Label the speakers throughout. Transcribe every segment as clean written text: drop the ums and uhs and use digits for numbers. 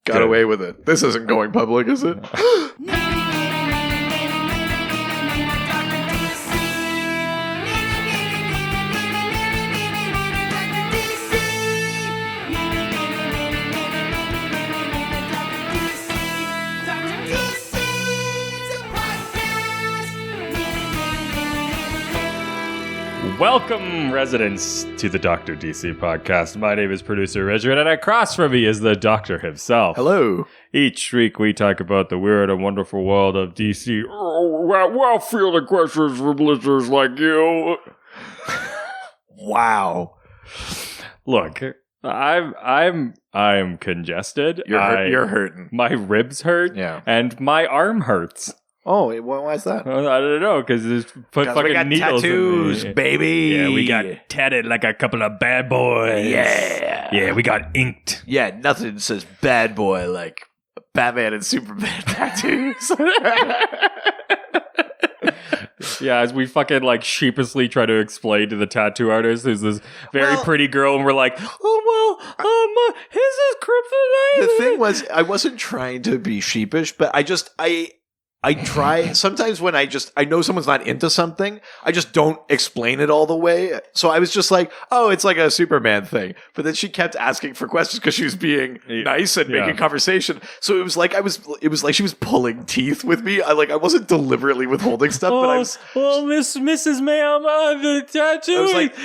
Speaker 1: Got away with it. This isn't going public, is it?
Speaker 2: Welcome, residents, to the Dr. DC podcast. My name is producer Richard, and across from me is the Doctor himself.
Speaker 1: Hello.
Speaker 2: Each week we talk about the weird and wonderful world of DC. While fielding questions from listeners like you.
Speaker 1: Wow.
Speaker 2: Look, I'm congested.
Speaker 1: You're hurting.
Speaker 2: My ribs hurt.
Speaker 1: Yeah.
Speaker 2: And my arm hurts.
Speaker 1: Oh, why is that?
Speaker 2: I don't know, because there's fucking
Speaker 1: we got
Speaker 2: needles
Speaker 1: tattoos,
Speaker 2: in me.
Speaker 1: baby.
Speaker 2: Yeah, we got tatted like a couple of bad boys. Yeah, we got inked.
Speaker 1: Yeah, nothing says bad boy like Batman and Superman tattoos.
Speaker 2: Yeah, as we fucking like sheepishly try to explain to the tattoo artist who's this very pretty girl, and we're like, oh, well, his is kryptonite.
Speaker 1: The thing was, I wasn't trying to be sheepish, but I try sometimes when I know someone's not into something, I just don't explain it all the way. So I was just like, oh, it's like a Superman thing. But then she kept asking for questions because she was being nice and making conversation. So it was like she was pulling teeth with me. I wasn't deliberately withholding stuff, but I was.
Speaker 2: Well, Mrs. Ma'am, the tattoo.
Speaker 1: I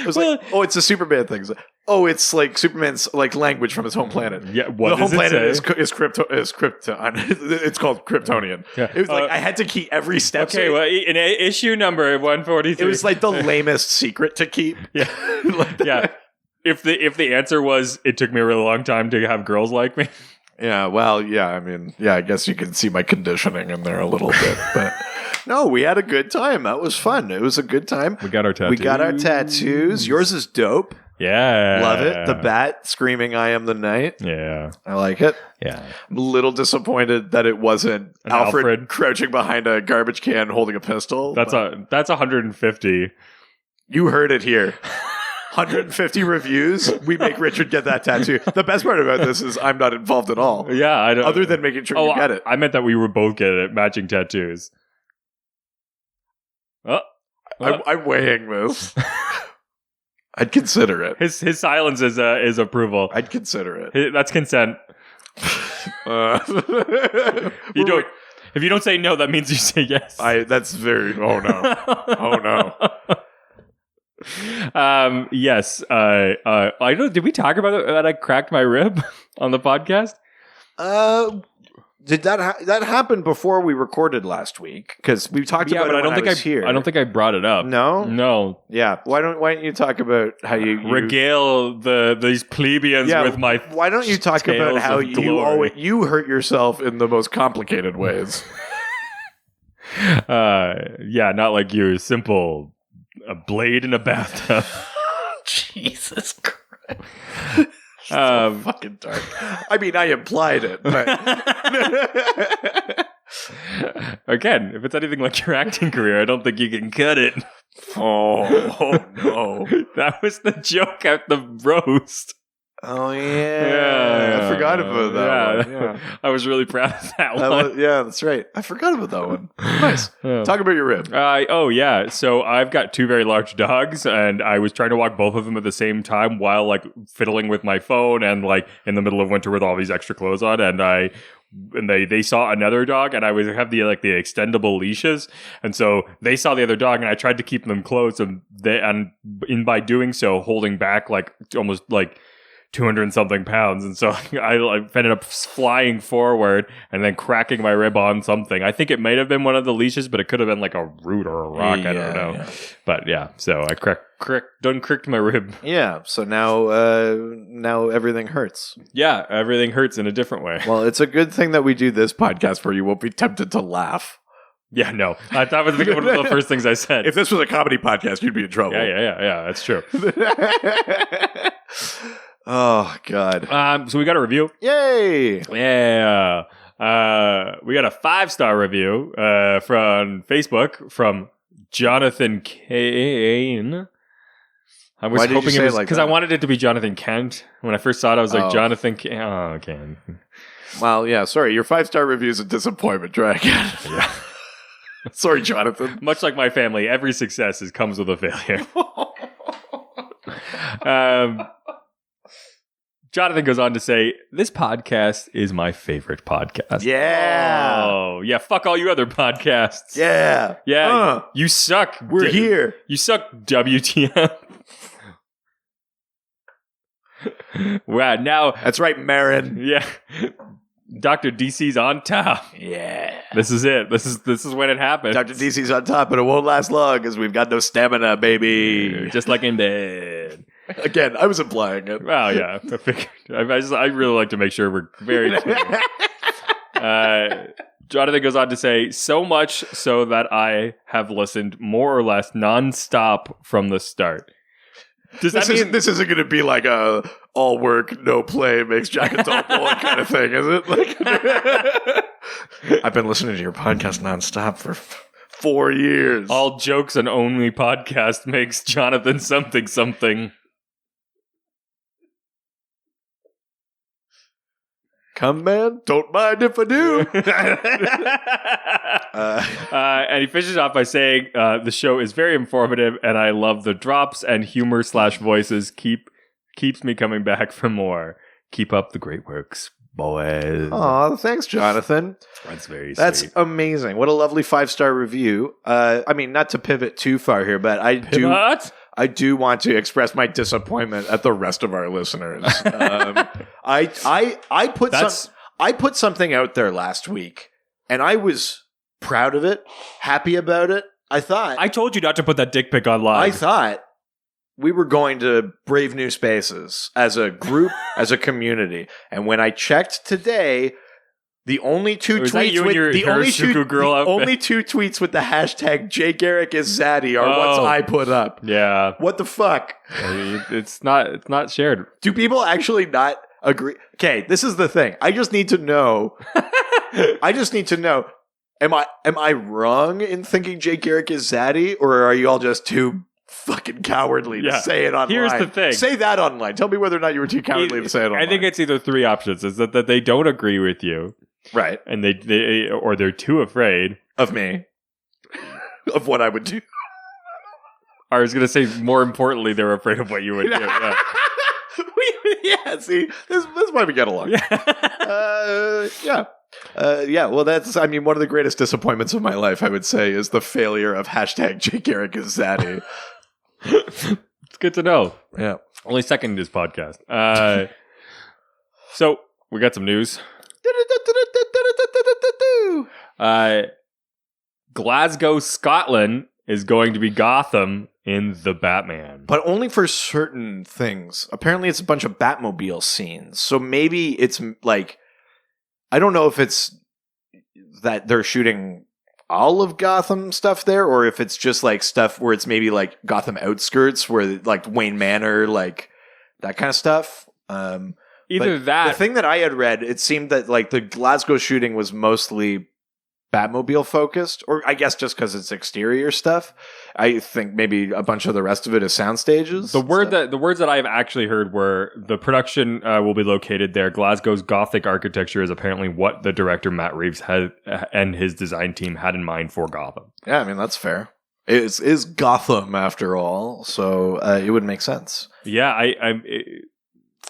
Speaker 1: was like, oh, it's a Superman thing. Oh, it's like Superman's like language from his home planet.
Speaker 2: Yeah, what
Speaker 1: the home
Speaker 2: does it
Speaker 1: planet
Speaker 2: say?
Speaker 1: is Krypton. It's called Kryptonian.
Speaker 2: Yeah.
Speaker 1: It was like I had to keep every step.
Speaker 2: Okay, well, in issue number 143,
Speaker 1: it was like the lamest secret to keep.
Speaker 2: Yeah, yeah. If the answer was it took me a really long time to have girls like me.
Speaker 1: Yeah, well, yeah. I mean, yeah. I guess you can see my conditioning in there a little bit, but. No, we had a good time. That was fun. It was a good time.
Speaker 2: We got our tattoos.
Speaker 1: Yours is dope.
Speaker 2: Yeah.
Speaker 1: Love it. The bat screaming, I am the night.
Speaker 2: Yeah.
Speaker 1: I like it.
Speaker 2: Yeah.
Speaker 1: I'm a little disappointed that it wasn't Alfred crouching behind a garbage can holding a pistol.
Speaker 2: That's 150.
Speaker 1: You heard it here. 150 reviews. We make Richard get that tattoo. The best part about this is I'm not involved at all.
Speaker 2: Yeah, I don't.
Speaker 1: Other than making sure you get it.
Speaker 2: I meant that we were both getting it, matching tattoos.
Speaker 1: I'm weighing this. I'd consider it.
Speaker 2: His silence is approval.
Speaker 1: I'd consider it.
Speaker 2: That's consent. If you don't say no, that means you say yes.
Speaker 1: That's very. Oh no. Oh
Speaker 2: no. Yes. I don't. Did we talk about it, that I cracked my rib on the podcast?
Speaker 1: Did that happen before we recorded last week? Because we talked about it. I was here.
Speaker 2: I don't think I brought it up.
Speaker 1: No. Yeah. Why don't you talk about how you
Speaker 2: regale these plebeians with my?
Speaker 1: Why don't you talk about how you hurt yourself in the most complicated ways?
Speaker 2: Not like you. Simple, a blade in a bathtub.
Speaker 1: Jesus Christ. So fucking dark. I mean, I implied it, but
Speaker 2: again, if it's anything like your acting career, I don't think you can cut it.
Speaker 1: Oh no.
Speaker 2: That was the joke at the roast.
Speaker 1: Oh yeah. I forgot about that one. Yeah.
Speaker 2: I was really proud of that one.
Speaker 1: Yeah, that's right. I forgot about that one. Nice. Talk about your rib.
Speaker 2: So I've got two very large dogs, and I was trying to walk both of them at the same time while like fiddling with my phone and like in the middle of winter with all these extra clothes on, and they saw another dog, and I would have the extendable leashes, and so they saw the other dog, and I tried to keep them close, and by doing so, holding back like almost like 200 and something pounds, and so I ended up flying forward and then cracking my rib on something. I think it might have been one of the leashes, but it could have been like a root or a rock. I don't know. Yeah. But yeah, so I cricked my rib.
Speaker 1: Yeah, so now everything hurts.
Speaker 2: Yeah, everything hurts in a different way.
Speaker 1: Well, it's a good thing that we do this podcast where you won't be tempted to laugh.
Speaker 2: Yeah, no. That was one of the first things I said.
Speaker 1: If this was a comedy podcast, you'd be in trouble.
Speaker 2: Yeah, that's true.
Speaker 1: Oh, God.
Speaker 2: So we got a review.
Speaker 1: Yay!
Speaker 2: Yeah. We got a 5-star review from Facebook from Jonathan Kane. I was
Speaker 1: Why did you
Speaker 2: hoping
Speaker 1: say
Speaker 2: it was
Speaker 1: it like
Speaker 2: because
Speaker 1: that?
Speaker 2: I wanted it to be Jonathan Kent. When I first saw it, I was like,
Speaker 1: Oh.
Speaker 2: Jonathan Kent. Oh, Kent.
Speaker 1: Well, yeah, sorry. Your 5-star review is a disappointment. Try again.
Speaker 2: Yeah.
Speaker 1: Sorry, Jonathan.
Speaker 2: Much like my family, every success comes with a failure. Jonathan goes on to say, this podcast is my favorite podcast.
Speaker 1: Yeah.
Speaker 2: Oh, yeah. Fuck all you other podcasts.
Speaker 1: Yeah.
Speaker 2: Yeah. You suck.
Speaker 1: We're here.
Speaker 2: You suck, WTF. Wow. Now.
Speaker 1: That's right, Marin.
Speaker 2: Yeah. Dr. DC's on top.
Speaker 1: Yeah.
Speaker 2: This is it. This is when it happens.
Speaker 1: Dr. DC's on top, but it won't last long because we've got no stamina, baby.
Speaker 2: Just like in bed.
Speaker 1: Again, I was implying it.
Speaker 2: Well, yeah. I figured. I really like to make sure we're very clear. Jonathan goes on to say, so much so that I have listened more or less nonstop from the start. Does that mean
Speaker 1: This isn't going to be like a all work, no play makes Jack a dull boy kind of thing, is it? Like, I've been listening to your podcast nonstop for 4 years.
Speaker 2: all jokes and only podcast makes Jonathan something?
Speaker 1: Come, man. Don't mind if I do.
Speaker 2: And he finishes off by saying, the show is very informative and I love the drops and humor / voices keeps me coming back for more. Keep up the great works, boys.
Speaker 1: Aw, thanks, Jonathan.
Speaker 2: That's very
Speaker 1: That's
Speaker 2: sweet.
Speaker 1: amazing. What a lovely 5-star review. I mean, not to pivot too far here, but I do want to express my disappointment at the rest of our listeners. I put something out there last week, and I was proud of it, happy about it. I
Speaker 2: told you not to put that dick pic online.
Speaker 1: I thought we were going to brave new spaces as a group, as a community. And when I checked today, the only two
Speaker 2: Was that
Speaker 1: tweets
Speaker 2: you and
Speaker 1: with
Speaker 2: your
Speaker 1: the only
Speaker 2: Harajuku girl outfit?
Speaker 1: only two tweets with the hashtag Jay Garrick is Zaddy are ones
Speaker 2: Oh.
Speaker 1: I put up.
Speaker 2: Yeah.
Speaker 1: What the fuck?
Speaker 2: It's not shared.
Speaker 1: Do people actually not agree? Okay, this is the thing. I just need to know. Am I wrong in thinking Jay Garrick is Zaddy, or are you all just too fucking cowardly to
Speaker 2: Yeah.
Speaker 1: say it online?
Speaker 2: Here's the thing.
Speaker 1: Say that online. Tell me whether or not you were too cowardly to say it online.
Speaker 2: I think it's either three options: is that they don't agree with you,
Speaker 1: right.
Speaker 2: and they or they're too afraid
Speaker 1: Of me. Of what I would do.
Speaker 2: I was going to say, more importantly, they're afraid of what you would do. Yeah.
Speaker 1: Yeah, see, this is why we get along. Yeah, well, that's, I mean, one of the greatest disappointments of my life, I would say, is the failure of hashtag Jay Garrick is Zaddy.
Speaker 2: It's good to know.
Speaker 1: Yeah.
Speaker 2: Only second in this podcast. So, we got some news. Glasgow, Scotland is going to be Gotham in The Batman.
Speaker 1: But only for certain things. Apparently, it's a bunch of Batmobile scenes. So maybe it's like, I don't know if it's that they're shooting all of Gotham stuff there, or if it's just like stuff where it's maybe like Gotham outskirts, where like Wayne Manor, like that kind of stuff.
Speaker 2: Either that.
Speaker 1: The thing that I had read, it seemed that like the Glasgow shooting was mostly Batmobile focused, or I guess just because it's exterior stuff. I think maybe a bunch of the rest of it is sound stages.
Speaker 2: The words that I've actually heard were the production will be located there. Glasgow's Gothic architecture is apparently what the director Matt Reeves had and his design team had in mind for Gotham.
Speaker 1: Yeah, I mean that's fair. It is Gotham after all, so it would make sense.
Speaker 2: Yeah,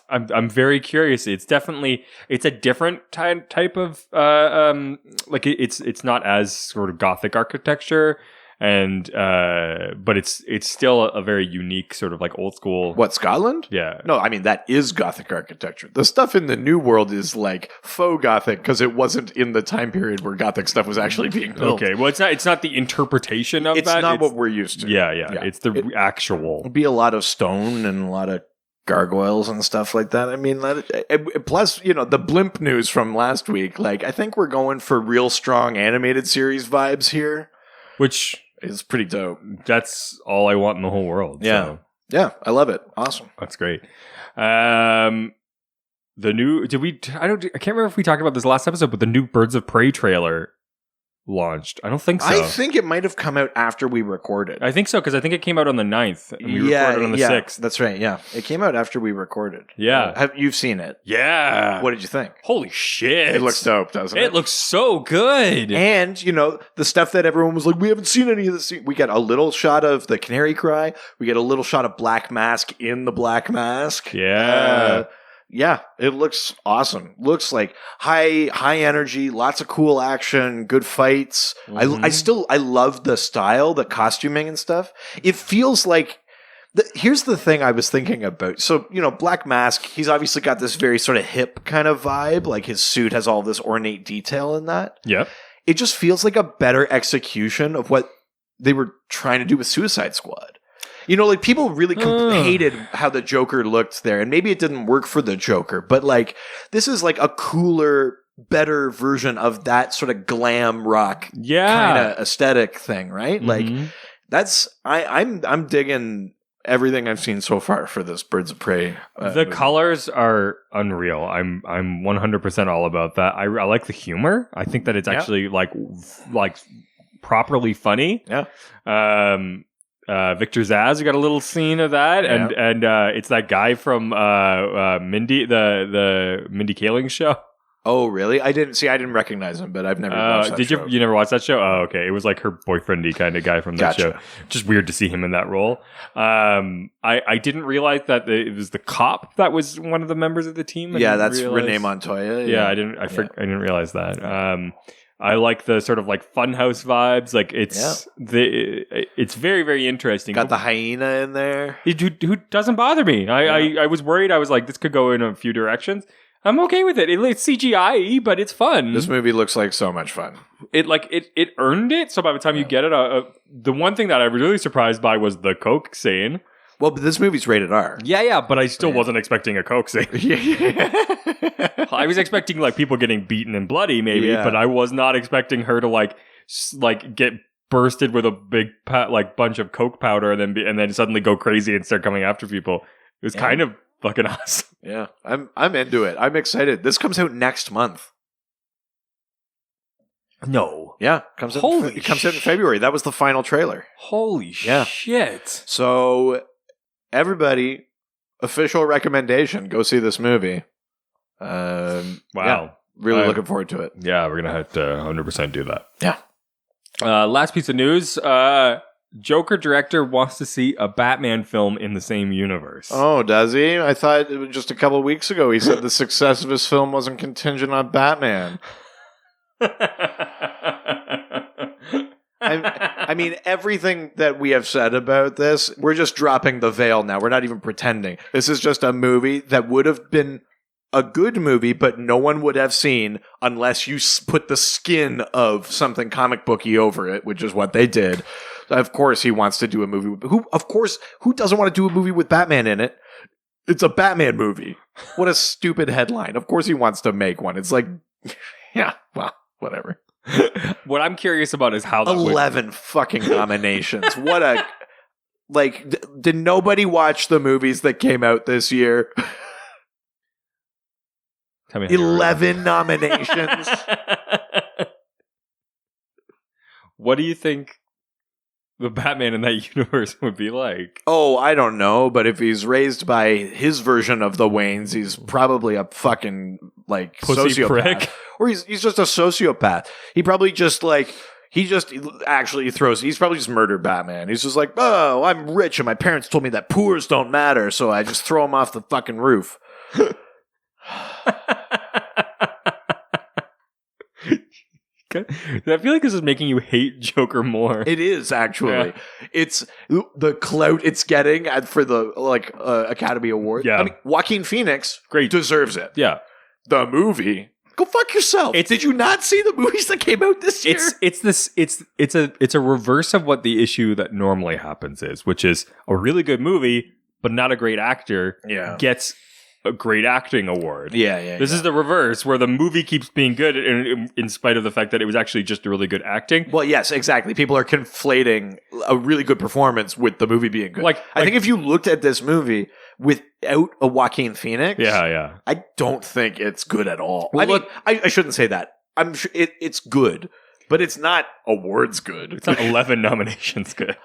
Speaker 2: I'm very curious. It's definitely a different type of like it's not as sort of Gothic architecture, and but it's still a very unique sort of like old school.
Speaker 1: What, Scotland?
Speaker 2: Yeah.
Speaker 1: No, I mean that is Gothic architecture. The stuff in the New World is like faux Gothic because it wasn't in the time period where Gothic stuff was actually being built.
Speaker 2: Okay, well it's not the interpretation of
Speaker 1: It's
Speaker 2: that.
Speaker 1: not what we're used to.
Speaker 2: Yeah. It's the actual.
Speaker 1: It'd be a lot of stone and a lot of gargoyles and stuff like that. I mean, plus, you know, the blimp news from last week, like, I think we're going for real strong animated series vibes here,
Speaker 2: Which
Speaker 1: is pretty dope.
Speaker 2: That's all I want in the whole world.
Speaker 1: Yeah.
Speaker 2: So
Speaker 1: Yeah, I love it. Awesome.
Speaker 2: that's great. The new I can't remember if we talked about this last episode, but the new Birds of Prey trailer launched? I don't think so.
Speaker 1: I think it might have come out after we recorded.
Speaker 2: I think so, because I think it came out on the 9th, and we recorded on the 6th.
Speaker 1: That's right, yeah. It came out after we recorded.
Speaker 2: Yeah.
Speaker 1: You've seen it.
Speaker 2: Yeah.
Speaker 1: What did you think?
Speaker 2: Holy shit.
Speaker 1: It looks dope, doesn't it?
Speaker 2: It looks so good.
Speaker 1: And, the stuff that everyone was like, we haven't seen any of this. We get a little shot of the canary cry. We get a little shot of Black Mask in the Black Mask.
Speaker 2: Yeah.
Speaker 1: Yeah, it looks awesome. Looks like high energy, lots of cool action, good fights.
Speaker 2: Mm-hmm.
Speaker 1: I love the style, the costuming and stuff. It feels like here's the thing I was thinking about. So, Black Mask, he's obviously got this very sort of hip kind of vibe. Like his suit has all this ornate detail in that.
Speaker 2: Yep.
Speaker 1: It just feels like a better execution of what they were trying to do with Suicide Squad. People really hated how the Joker looked there, and maybe it didn't work for the Joker, but this is like a cooler, better version of that sort of glam rock kind of aesthetic thing, right?
Speaker 2: Mm-hmm.
Speaker 1: I'm digging everything I've seen so far for this Birds of Prey.
Speaker 2: The
Speaker 1: movie.
Speaker 2: colors are unreal. I'm 100% all about that. I like the humor. I think that it's actually like properly funny.
Speaker 1: Yeah.
Speaker 2: Victor Zsasz, you got a little scene of that, and it's that guy from Mindy, the Mindy Kaling show.
Speaker 1: Oh, really? I didn't recognize him, but I've never watched that show.
Speaker 2: You never watched that show? Oh, okay. It was like her boyfriendy kind of guy from that show. Just weird to see him in that role. I didn't realize that it was the cop that was one of the members of the team.
Speaker 1: That's Renee Montoya.
Speaker 2: Yeah, I didn't realize that. I like the sort of like funhouse vibes. Like it's very, very interesting.
Speaker 1: Got the hyena in there.
Speaker 2: Who doesn't bother me. I was worried. I was like, this could go in a few directions. I'm okay with it. It's CGI, but it's fun.
Speaker 1: This movie looks like so much fun.
Speaker 2: It earned it. So by the time you get it, the one thing that I was really surprised by was the Coke scene.
Speaker 1: Well, but this movie's rated R.
Speaker 2: Yeah, but I still wasn't expecting a Coke scene. I was expecting like people getting beaten and bloody, maybe, but I was not expecting her to like get bursted with a big bunch of Coke powder and then suddenly go crazy and start coming after people. It was kind of fucking awesome.
Speaker 1: Yeah, I'm into it. I'm excited. This comes out next month.
Speaker 2: No.
Speaker 1: Yeah, it comes out in February. That was the final trailer.
Speaker 2: Holy shit.
Speaker 1: So everybody, official recommendation, go see this movie.
Speaker 2: Wow.
Speaker 1: Yeah, really looking forward to it.
Speaker 2: Yeah, we're going to have to 100% do that.
Speaker 1: Yeah.
Speaker 2: Last piece of news. Joker director wants to see a Batman film in the same universe.
Speaker 1: Oh, does he? I thought it was just a couple of weeks ago he said the success of his film wasn't contingent on Batman. I mean, everything that we have said about this, we're just dropping the veil now. We're not even pretending. This is just a movie that would have been a good movie, but no one would have seen unless you put the skin of something comic booky over it, which is what they did. Of course, he wants to do a movie. Who doesn't want to do a movie with Batman in it? It's a Batman movie. What a stupid headline. Of course he wants to make one. It's like, yeah, well, whatever.
Speaker 2: What I'm curious about is how
Speaker 1: 11 fucking nominations. What a... Like, did nobody watch the movies that came out this year? 11 nominations.
Speaker 2: What do you think the Batman in that universe would be like?
Speaker 1: Oh, I don't know, but if he's raised by his version of the Waynes, he's probably a fucking like
Speaker 2: pussy
Speaker 1: sociopath.
Speaker 2: Prick.
Speaker 1: Or he's just a sociopath. He probably just like he's probably just murdered Batman. He's just like, oh, I'm rich and my parents told me that poors don't matter, so I just throw him off the fucking roof.
Speaker 2: I feel like this is making you hate Joker more.
Speaker 1: It is, actually. Yeah. It's the clout it's getting for the Academy Award.
Speaker 2: Yeah.
Speaker 1: I mean, Joaquin Phoenix deserves it.
Speaker 2: Yeah.
Speaker 1: The movie, go fuck yourself. Did you not see the movies that came out this year?
Speaker 2: It's a reverse of what the issue that normally happens is, which is a really good movie, but not a great actor gets a great acting award.
Speaker 1: Yeah.
Speaker 2: This is the reverse, where the movie keeps being good in spite of the fact that it was actually just a really good acting.
Speaker 1: Well, yes, exactly. People are conflating a really good performance with the movie being good. I think if you looked at this movie without a Joaquin Phoenix, I don't think it's good at all. Well, I shouldn't say that. I'm sure it's good. But it's not awards good.
Speaker 2: It's not 11 nominations good.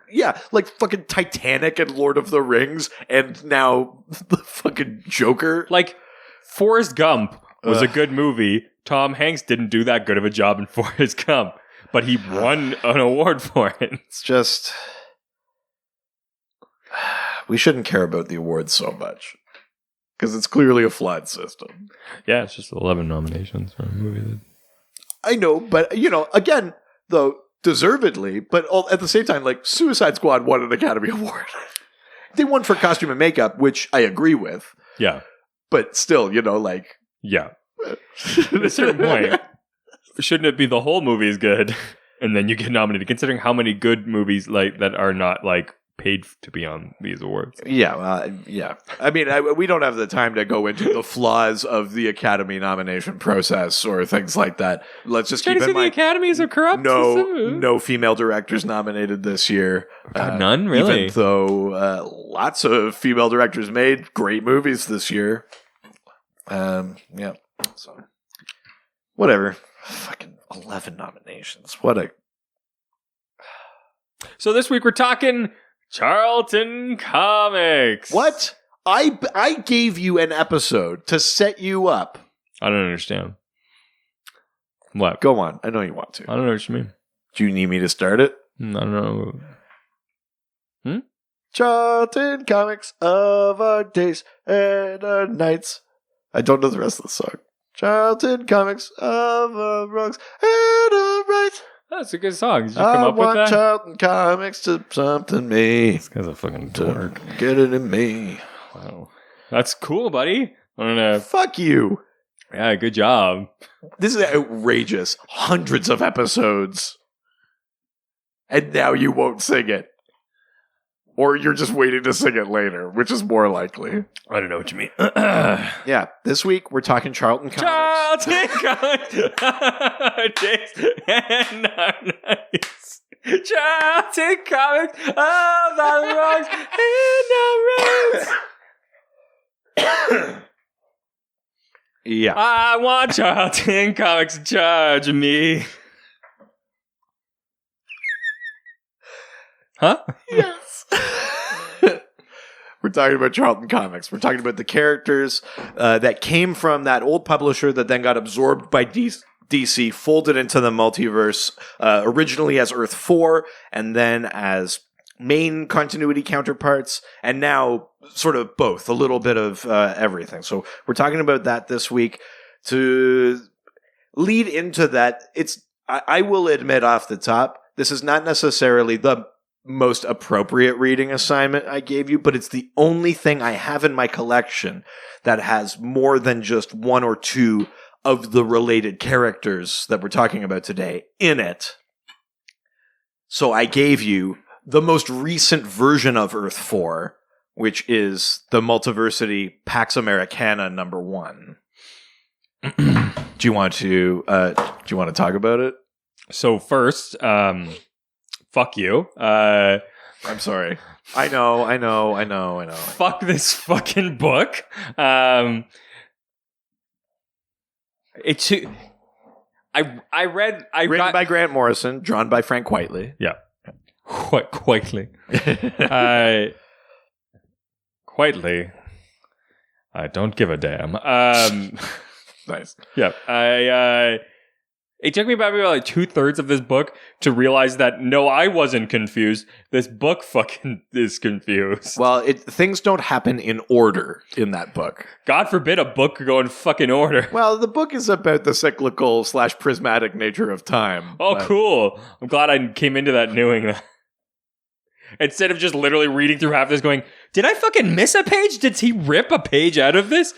Speaker 1: Yeah, like fucking Titanic and Lord of the Rings, and now the fucking Joker.
Speaker 2: Like, Forrest Gump was a good movie. Tom Hanks didn't do that good of a job in Forrest Gump, but he won an award for it.
Speaker 1: It's just... We shouldn't care about the awards so much. Because it's clearly a flawed system.
Speaker 2: Yeah, it's just 11 nominations for a movie.
Speaker 1: I know, but, again, though, deservedly, but at the same time, like, Suicide Squad won an Academy Award. They won for costume and makeup, which I agree with.
Speaker 2: Yeah.
Speaker 1: But still, like...
Speaker 2: Yeah. At a certain point, shouldn't it be the whole movie is good, and then you get nominated, considering how many good movies like that are not, like, paid to be on these awards.
Speaker 1: Yeah, yeah. I mean, we don't have the time to go into the flaws of the Academy nomination process or things like that. Let's just keep in mind
Speaker 2: the Academies are corrupt.
Speaker 1: No female directors nominated this year.
Speaker 2: None, really.
Speaker 1: Even though lots of female directors made great movies this year. Yeah. So, whatever. Fucking 11 nominations. What a...
Speaker 2: So this week we're talking Charlton Comics.
Speaker 1: What? I gave you an episode to set you up.
Speaker 2: I don't understand. What?
Speaker 1: Go on. I know you want to.
Speaker 2: I don't know what you mean.
Speaker 1: Do you need me to start it?
Speaker 2: I don't know.
Speaker 1: Charlton Comics of our days and our nights. I don't know the rest of the song. Charlton Comics of our wrongs and our rights.
Speaker 2: That's a good song. Did you come up with that?
Speaker 1: I want Charlton Comics to something me.
Speaker 2: This guy's a fucking dork.
Speaker 1: Get it in me.
Speaker 2: Wow. That's cool, buddy. I'm gonna...
Speaker 1: Fuck you.
Speaker 2: Yeah, good job.
Speaker 1: This is outrageous. Hundreds of episodes. And now you won't sing it. Or you're just waiting to sing it later, which is more likely.
Speaker 2: I don't know what you mean.
Speaker 1: Yeah, this week we're talking Charlton Comics.
Speaker 2: Charlton Comics. Days and our nights. Charlton Comics of our wrongs and our rights.
Speaker 1: Yeah.
Speaker 2: I want Charlton Comics to charge me. Huh?
Speaker 1: Yes. We're talking about Charlton Comics. We're talking about the characters that came from that old publisher that then got absorbed by DC, folded into the multiverse, originally as Earth 4, and then as main continuity counterparts, and now sort of both, a little bit of everything. So we're talking about that this week. To lead into that, I will admit off the top, this is not necessarily the most appropriate reading assignment I gave you, but it's the only thing I have in my collection that has more than just one or two of the related characters that we're talking about today in it. So I gave you the most recent version of Earth 4, which is the Multiversity Pax Americana #1. Do you want to talk about it?
Speaker 2: So first, fuck you.
Speaker 1: I'm sorry. I know.
Speaker 2: Fuck this fucking book. Written
Speaker 1: by Grant Morrison, drawn by Frank Quitely.
Speaker 2: Yeah. Quitely. Quitely. I don't give a damn.
Speaker 1: Nice.
Speaker 2: Yeah. It took me about like 2/3 of this book to realize that no, I wasn't confused. This book fucking is confused.
Speaker 1: Well, things don't happen in order in that book.
Speaker 2: God forbid a book could go in fucking order.
Speaker 1: Well, the book is about the cyclical / prismatic nature of time.
Speaker 2: Oh, cool. I'm glad I came into that knowing that. Instead of just literally reading through half this going, did I fucking miss a page? Did he rip a page out of this?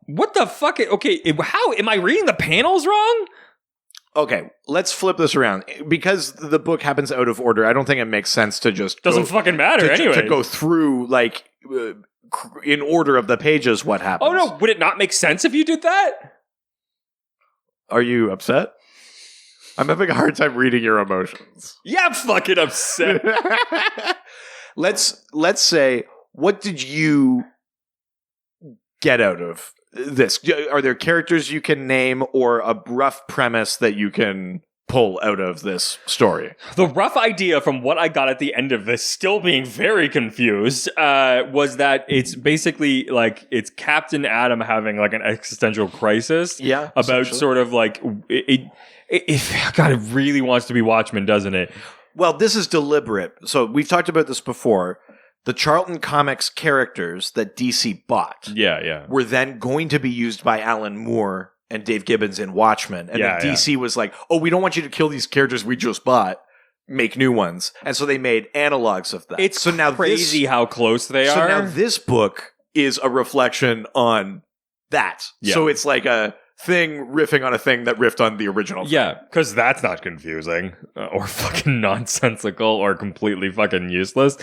Speaker 2: What the fuck? Okay, how? Am I reading the panels wrong?
Speaker 1: Okay, let's flip this around. Because the book happens out of order, I don't think it makes sense to just...
Speaker 2: Doesn't fucking matter anyway.
Speaker 1: To go through, like, in order of the pages what happens.
Speaker 2: Oh no, would it not make sense if you did that?
Speaker 1: Are you upset? I'm having a hard time reading your emotions.
Speaker 2: Yeah, I'm fucking upset.
Speaker 1: Let's say, what did you get out of this? Are there characters you can name or a rough premise that you can pull out of this story?
Speaker 2: The rough idea from what I got at the end of this, still being very confused, was that it's basically like it's Captain Adam having like an existential crisis.
Speaker 1: Yeah,
Speaker 2: about sort of like God, it really wants to be Watchmen, doesn't it?
Speaker 1: Well, this is deliberate. So we've talked about this before. The Charlton Comics characters that DC bought were then going to be used by Alan Moore and Dave Gibbons in Watchmen. And then DC was like, oh, we don't want you to kill these characters we just bought. Make new ones. And so they made analogs of that.
Speaker 2: It's so now crazy how close they are.
Speaker 1: So now this book is a reflection on that. Yeah. So it's like a thing riffing on a thing that riffed on the original thing.
Speaker 2: Yeah, because that's not confusing or fucking nonsensical or completely fucking useless.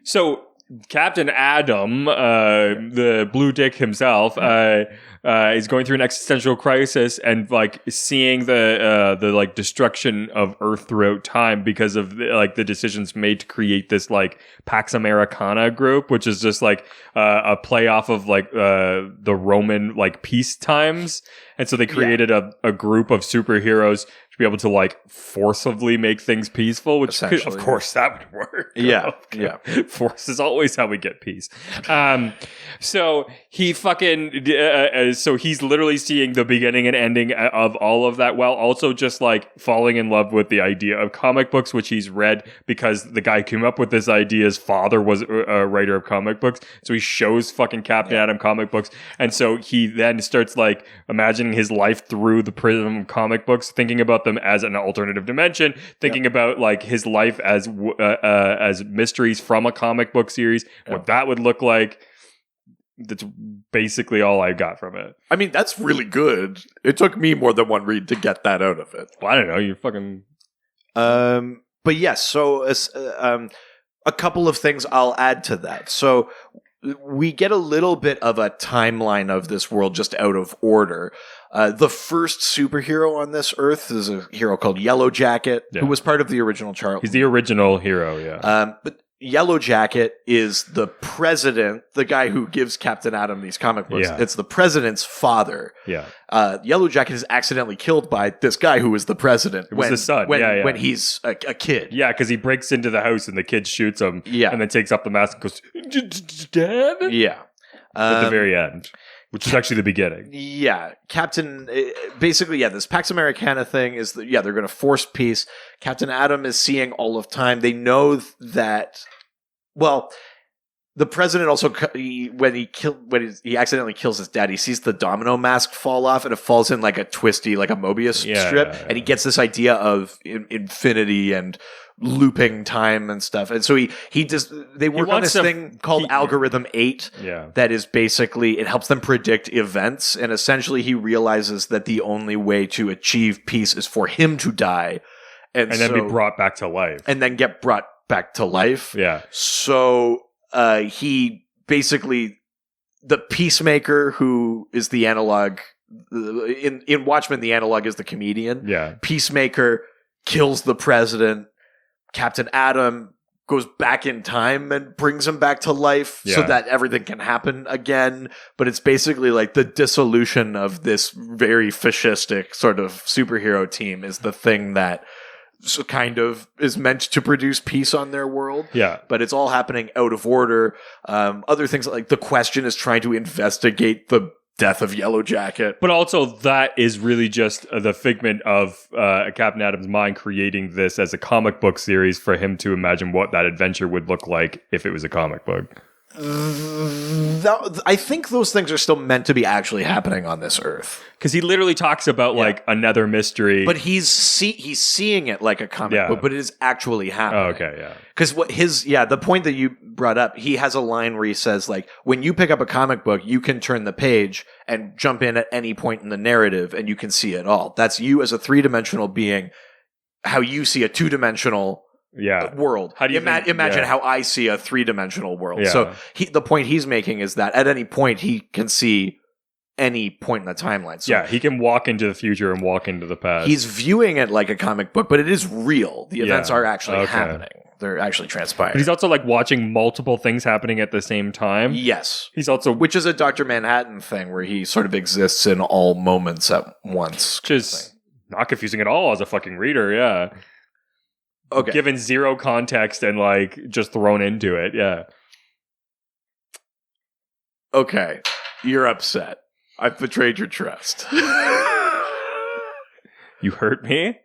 Speaker 2: So Captain Adam, the blue dick himself, is going through an existential crisis and like seeing the like destruction of Earth throughout time because of like the decisions made to create this like Pax Americana group, which is just like a play off of like the Roman like peace times. And so they created a group of superheroes to be able to like forcibly make things peaceful, which could, of course that would work.
Speaker 1: Yeah.
Speaker 2: Force is always how we get peace. So he fucking, so he's literally seeing the beginning and ending of all of that while also just like falling in love with the idea of comic books, which he's read because the guy who came up with this idea's father was a writer of comic books. So he shows fucking Captain Adam comic books. And so he then starts like imagining his life through the prism of comic books, thinking about them as an alternative dimension, thinking about like his life as mysteries from a comic book series, what that would look like. That's basically all I got from it.
Speaker 1: I mean, that's really good. It took me more than one read to get that out of it.
Speaker 2: Well, I don't know. You fucking...
Speaker 1: But yes, so a couple of things I'll add to that. So we get a little bit of a timeline of this world just out of order. The first superhero on this Earth is a hero called Yellow Jacket, who was part of the original Charlton.
Speaker 2: He's the original hero,
Speaker 1: but Yellow Jacket is the president, the guy who gives Captain Adam these comic books. Yeah. It's the president's father.
Speaker 2: Yeah.
Speaker 1: Yellow Jacket is accidentally killed by this guy who is the president.
Speaker 2: It was the son.
Speaker 1: When he's a kid.
Speaker 2: Yeah, because he breaks into the house and the kid shoots him. Yeah. And then takes off the mask and goes, Dad?
Speaker 1: Yeah.
Speaker 2: At the very end. Which is actually the beginning.
Speaker 1: Yeah. Captain, basically, this Pax Americana thing is, they're going to force peace. Captain Adam is seeing all of time. They know that, well, the president also, when he accidentally kills his dad, he sees the domino mask fall off and it falls in like a twisty, like a Mobius strip. Yeah. And he gets this idea of infinity and looping time and stuff. And so they work on this thing called Algorithm 8 that is basically, it helps them predict events. And essentially he realizes that the only way to achieve peace is for him to die.
Speaker 2: And then be brought back to life.
Speaker 1: And then get brought back to life.
Speaker 2: Yeah.
Speaker 1: So he basically, the Peacemaker, who is the analog, in Watchmen, the analog is the comedian.
Speaker 2: Yeah.
Speaker 1: Peacemaker kills the president. Captain Adam goes back in time and brings him back to life so that everything can happen again. But it's basically like the dissolution of this very fascistic sort of superhero team is the thing that kind of is meant to produce peace on their world.
Speaker 2: Yeah.
Speaker 1: But it's all happening out of order. Other things like the Question is trying to investigate the death of Yellow Jacket.
Speaker 2: But also that is really just the figment of Captain Adam's mind creating this as a comic book series for him to imagine what that adventure would look like if it was a comic book.
Speaker 1: I think those things are still meant to be actually happening on this Earth.
Speaker 2: Because he literally talks about like another mystery.
Speaker 1: But he's seeing it like a comic book, but it is actually happening.
Speaker 2: Oh, okay, yeah.
Speaker 1: Because the point that you brought up, he has a line where he says, like, when you pick up a comic book, you can turn the page and jump in at any point in the narrative and you can see it all. That's you as a three-dimensional being, how you see a two-dimensional world. How do you imagine how I see a three-dimensional world? Yeah. So the point he's making is that at any point he can see any point in the timeline. So
Speaker 2: he can walk into the future and walk into the past.
Speaker 1: He's viewing it like a comic book, but it is real. The events are actually happening. They're actually transpiring.
Speaker 2: But he's also like watching multiple things happening at the same time.
Speaker 1: Yes.
Speaker 2: He's also...
Speaker 1: Which is a Dr. Manhattan thing where he sort of exists in all moments at once.
Speaker 2: Which is Not confusing at all as a fucking reader, yeah.
Speaker 1: Okay.
Speaker 2: Given zero context and like just thrown into it, yeah.
Speaker 1: Okay. You're upset. I've betrayed your trust.
Speaker 2: You hurt me?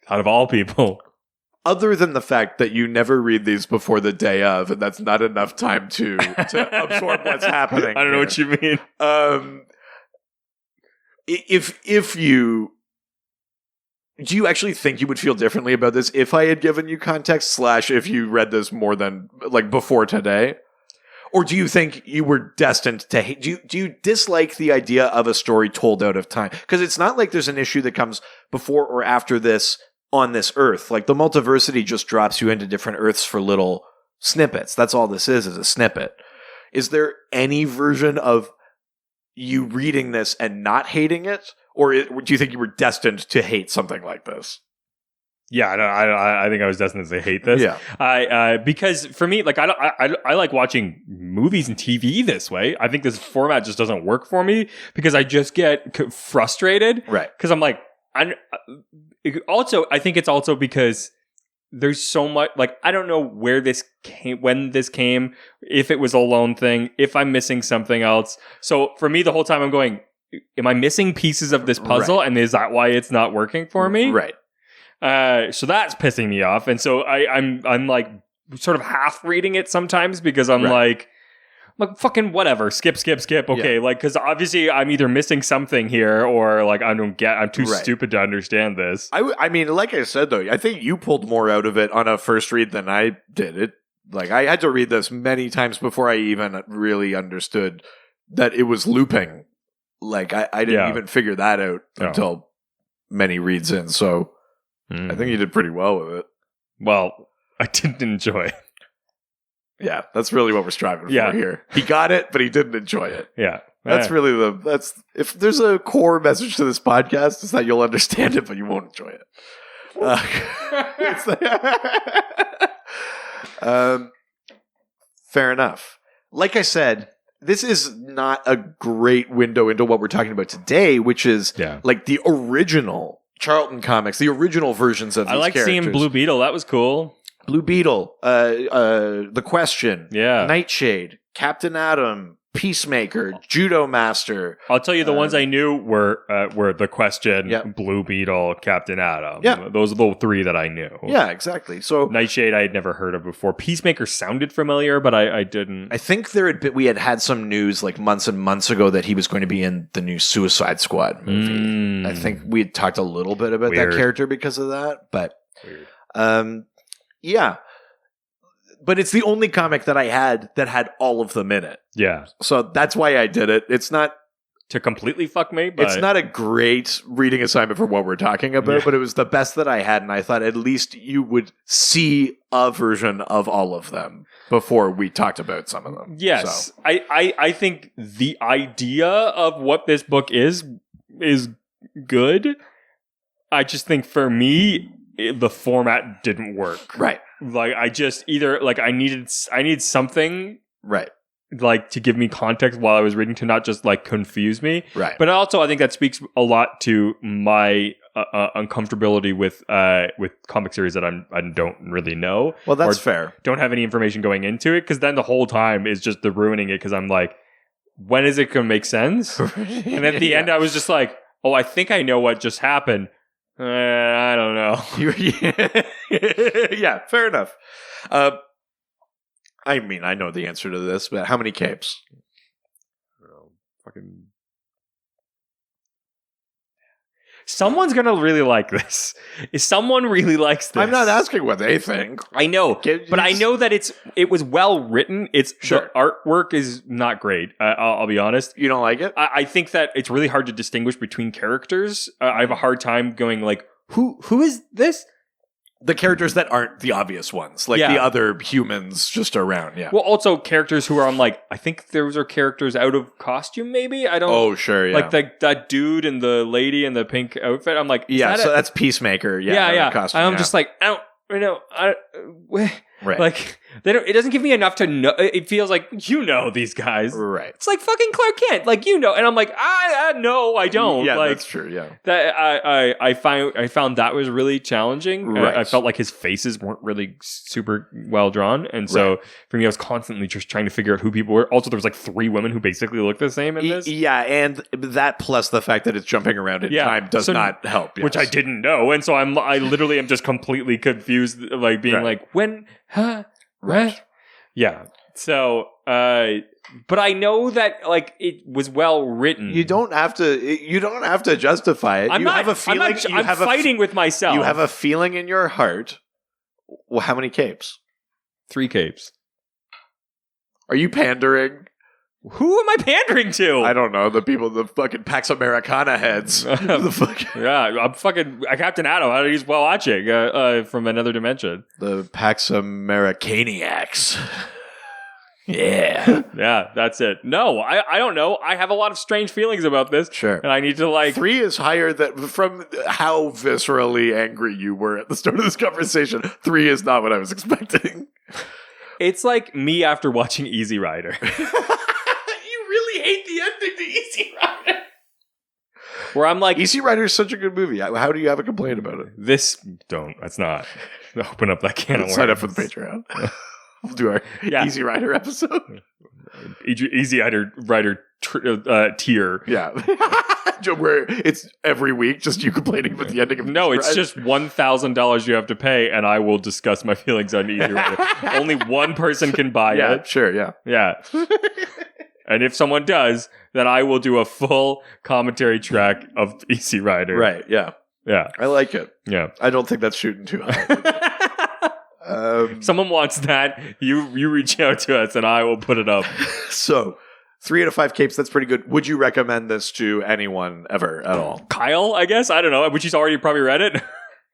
Speaker 2: Out of all people.
Speaker 1: Other than the fact that you never read these before the day of, and that's not enough time to absorb what's happening.
Speaker 2: I don't know what you mean.
Speaker 1: If you... Do you actually think you would feel differently about this if I had given you context / if you read this more than, like, before today? Or do you think you were destined to hate? Do you dislike the idea of a story told out of time? Because it's not like there's an issue that comes before or after this on this Earth. Like, the multiversity just drops you into different Earths for little snippets. That's all this is a snippet. Is there any version of you reading this and not hating it? Or do you think you were destined to hate something like this?
Speaker 2: Yeah, I think I was destined to hate this.
Speaker 1: Yeah,
Speaker 2: because for me, like I like watching movies and TV this way. I think this format just doesn't work for me because I just get frustrated.
Speaker 1: Right.
Speaker 2: Because I'm like, I think it's also because there's so much. Like, I don't know where this came, when this came, if it was a lone thing, if I'm missing something else. So for me, the whole time I'm going, am I missing pieces of this puzzle? Right. And is that why it's not working for me?
Speaker 1: Right.
Speaker 2: So that's pissing me off, and so I'm like sort of half reading it sometimes because I'm like fucking whatever, skip. Okay, like because obviously I'm either missing something here or like I'm too stupid to understand this.
Speaker 1: I mean, like I said though, I think you pulled more out of it on a first read than I did. It like I had to read this many times before I even really understood that it was looping. Like I didn't even figure that out until many reads in. So. I think you did pretty well with it.
Speaker 2: Well, I didn't enjoy it.
Speaker 1: Yeah, that's really what we're striving for here. He got it, but he didn't enjoy it.
Speaker 2: Yeah.
Speaker 1: That's really if there's a core message to this podcast, it's that you'll understand it, but you won't enjoy it. Fair enough. Like I said, this is not a great window into what we're talking about today, which is like the original Charlton Comics, the original versions of these characters. I like
Speaker 2: seeing Blue Beetle. That was cool.
Speaker 1: Blue Beetle, The Question, Nightshade, Captain Atom, Peacemaker, Judo Master.
Speaker 2: I'll tell you, the ones I knew were The Question, Blue Beetle, Captain Atom.
Speaker 1: Yeah.
Speaker 2: Those are the three that I knew.
Speaker 1: Yeah, exactly. So
Speaker 2: Nightshade I had never heard of before. Peacemaker sounded familiar, but I didn't.
Speaker 1: I think we had some news like months and months ago that he was going to be in the new Suicide Squad movie. I think we had talked a little bit about that character because of that, but yeah. But it's the only comic that I had that had all of them in it.
Speaker 2: Yeah.
Speaker 1: So that's why I did it. It's not
Speaker 2: to completely fuck me, but
Speaker 1: it's not a great reading assignment for what we're talking about, but it was the best that I had, and I thought at least you would see a version of all of them before we talked about some of them.
Speaker 2: Yes. So. I think the idea of what this book is good. I just think for me, the format didn't work.
Speaker 1: Right.
Speaker 2: Like I just either like I need something
Speaker 1: right
Speaker 2: like to give me context while I was reading to not just like confuse me.
Speaker 1: Right.
Speaker 2: But also I think that speaks a lot to my uncomfortability with comic series that I don't really know.
Speaker 1: Well, that's fair.
Speaker 2: Don't have any information going into it because then the whole time is just the ruining it because I'm like, when is it going to make sense? And at the end I was just like, oh, I think I know what just happened. I don't know.
Speaker 1: Yeah, fair enough. I mean, I know the answer to this, but how many capes?
Speaker 2: Fucking. Someone's gonna really like this. If someone really likes this,
Speaker 1: I'm not asking what they think.
Speaker 2: I know, but I know that it was well written. The artwork is not great. I'll be honest.
Speaker 1: You don't like it?
Speaker 2: I think that it's really hard to distinguish between characters. I have a hard time going like, who is this?
Speaker 1: The characters that aren't the obvious ones, like the other humans just around. Yeah.
Speaker 2: Well, also characters who are on like, I think those are characters out of costume. Maybe I don't.
Speaker 1: Oh, sure. Yeah.
Speaker 2: Like that dude and the lady in the pink outfit. I'm like,
Speaker 1: so that's Peacemaker.
Speaker 2: Yeah.
Speaker 1: Costume,
Speaker 2: I'm just like, I don't. Right. It doesn't give me enough to know. It feels like, these guys.
Speaker 1: Right.
Speaker 2: It's like fucking Clark Kent. Like, and I'm like, no, I don't.
Speaker 1: Yeah,
Speaker 2: like,
Speaker 1: that's true. Yeah.
Speaker 2: That I found that was really challenging.
Speaker 1: Right.
Speaker 2: I felt like his faces weren't really super well drawn. And so for me, I was constantly just trying to figure out who people were. Also, there was like 3 women who basically looked the same in this.
Speaker 1: Yeah. And that plus the fact that it's jumping around in time does not help. Yes.
Speaker 2: Which I didn't know. And so I literally am just completely confused, like being like, when, huh? Right. Yeah. So, but I know that like it was well written.
Speaker 1: You don't have to justify it.
Speaker 2: I'm fighting with myself.
Speaker 1: You have a feeling in your heart. Well, how many capes?
Speaker 2: 3 capes.
Speaker 1: Are you pandering?
Speaker 2: Who am I pandering to?
Speaker 1: I don't know. The people, the fucking Pax Americana heads.
Speaker 2: I'm Captain Atom. How do you spell watching from another dimension?
Speaker 1: The Pax Americaniacs. Yeah.
Speaker 2: Yeah, that's it. No, I don't know. I have a lot of strange feelings about this.
Speaker 1: Sure.
Speaker 2: And I need to
Speaker 1: 3 is higher from how viscerally angry you were at the start of this conversation. 3 is not what I was expecting.
Speaker 2: It's like me after watching Easy Rider.
Speaker 1: Hate the ending to Easy Rider.
Speaker 2: Where I'm like,
Speaker 1: Easy Rider is such a good movie. How do you have a complaint about it?
Speaker 2: That's not. Open up that can of worms.
Speaker 1: Sign up for the Patreon. We'll do our Easy Rider episode.
Speaker 2: Easy Rider tier.
Speaker 1: Yeah. Where it's every week just you complaining about the ending of
Speaker 2: No, it's just $1,000 you have to pay, and I will discuss my feelings on Easy Rider. Only one person can buy it.
Speaker 1: Yeah, sure, yeah.
Speaker 2: Yeah. And if someone does, then I will do a full commentary track of Easy Rider.
Speaker 1: Right, yeah.
Speaker 2: Yeah.
Speaker 1: I like it.
Speaker 2: Yeah.
Speaker 1: I don't think that's shooting too high.
Speaker 2: Someone wants that, you reach out to us and I will put it up.
Speaker 1: So, 3 out of 5 capes, that's pretty good. Would you recommend this to anyone ever at all?
Speaker 2: Kyle, I guess? I don't know. Which he's already probably read it.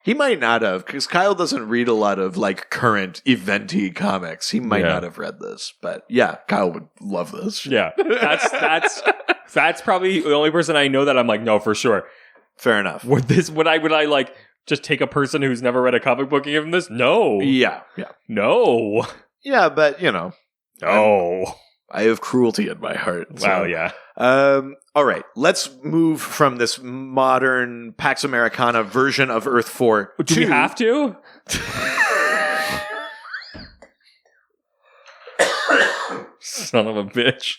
Speaker 1: He might not have, because Kyle doesn't read a lot of like current eventy comics. He might not have read this, but yeah, Kyle would love this.
Speaker 2: Yeah, that's probably the only person I know that I'm like, no, for sure.
Speaker 1: Fair enough.
Speaker 2: Would I like just take a person who's never read a comic book and give him this? No.
Speaker 1: Yeah.
Speaker 2: No.
Speaker 1: Yeah, but
Speaker 2: No.
Speaker 1: I have cruelty in my heart.
Speaker 2: So. Wow, yeah.
Speaker 1: All right, let's move from this modern Pax Americana version of Earth 4
Speaker 2: Do we have to? Son of a bitch.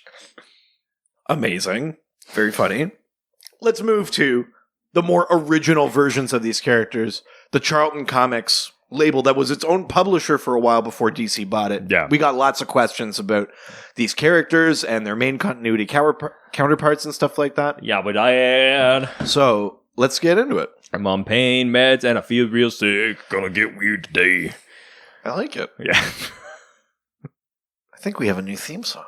Speaker 1: Amazing. Very funny. Let's move to the more original versions of these characters. The Charlton Comics label that was its own publisher for a while before DC bought it.
Speaker 2: Yeah.
Speaker 1: We got lots of questions about these characters and their main continuity counterparts and stuff like that.
Speaker 2: Yeah, but
Speaker 1: So, let's get into it.
Speaker 2: I'm on pain meds and I feel real sick. Gonna get weird today.
Speaker 1: I like it.
Speaker 2: Yeah.
Speaker 1: I think we have a new theme song.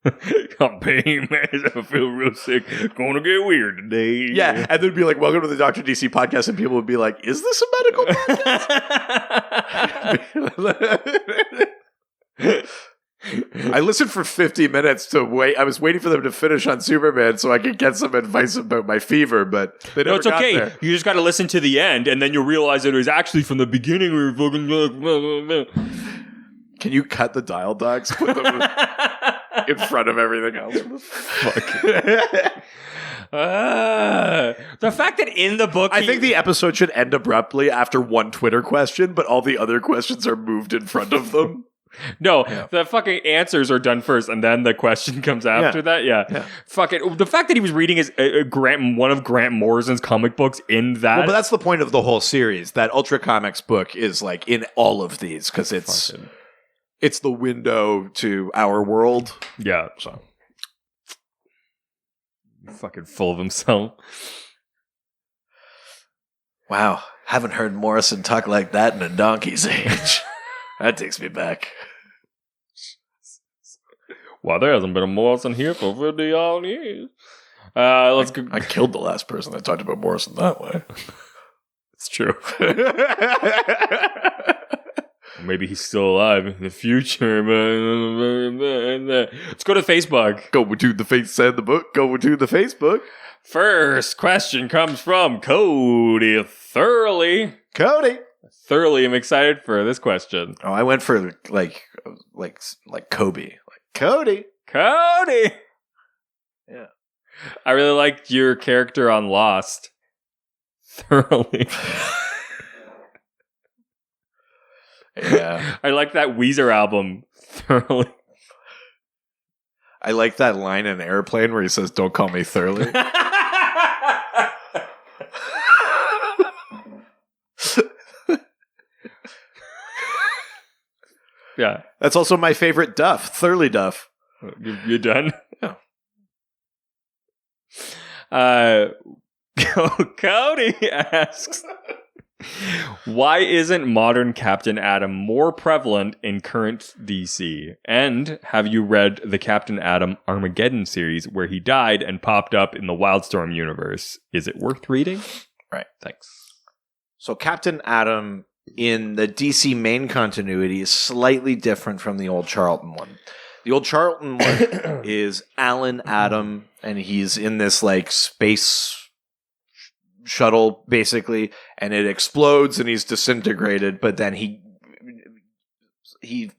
Speaker 2: I'm pain meds and I feel real sick. Gonna get weird today.
Speaker 1: Yeah, and they'd be like, welcome to the Dr. DC podcast, and people would be like, is this a medical podcast? I listened for 50 minutes to wait. I was waiting for them to finish on Superman so I could get some advice about my fever, but they never
Speaker 2: it's okay.
Speaker 1: got there.
Speaker 2: You just got to listen to the end, and then you'll realize that it was actually from the beginning. We were fucking.
Speaker 1: Can you cut the dial dogs? Put them in front of everything else.
Speaker 2: Fuck. The fact that in the book,
Speaker 1: I think the episode should end abruptly after one Twitter question, but all the other questions are moved in front of them.
Speaker 2: No, the fucking answers are done first, and then the question comes after that. Yeah. Fuck it. The fact that he was reading his one of Grant Morrison's comic books in that.
Speaker 1: Well, but that's the point of the whole series. That Ultra Comics book is like in all of these because it's the window to our world.
Speaker 2: Yeah. So fucking full of himself.
Speaker 1: Wow, haven't heard Morrison talk like that in a donkey's age. That takes me back.
Speaker 2: Well, there hasn't been a Morrison here for 50 years. Let's go.
Speaker 1: I killed the last person that talked about Morrison that way.
Speaker 2: It's true. Maybe he's still alive in the future. Let's go to Facebook.
Speaker 1: Go to the face said the book. Go to the Facebook.
Speaker 2: First question comes from Cody Thoroughly.
Speaker 1: Cody.
Speaker 2: thoroughly am excited for this question.
Speaker 1: Oh, I went for like Kobe. Like Cody.
Speaker 2: Cody!
Speaker 1: Yeah.
Speaker 2: I really liked your character on Lost. Thoroughly.
Speaker 1: Yeah.
Speaker 2: I like that Weezer album. Thoroughly.
Speaker 1: I like that line in Airplane where he says, "Don't call me thoroughly."
Speaker 2: Yeah.
Speaker 1: That's also my favorite Duff, Thoroughly Duff.
Speaker 2: You done?
Speaker 1: Yeah.
Speaker 2: Cody asks, why isn't modern Captain Atom more prevalent in current DC? And have you read the Captain Atom Armageddon series where he died and popped up in the Wildstorm universe? Is it worth reading?
Speaker 1: Right.
Speaker 2: Thanks.
Speaker 1: So Captain Atom in the DC main continuity is slightly different from the old Charlton one. The old Charlton one is Alan Atom, and he's in this like space shuttle basically, and it explodes and he's disintegrated, but then he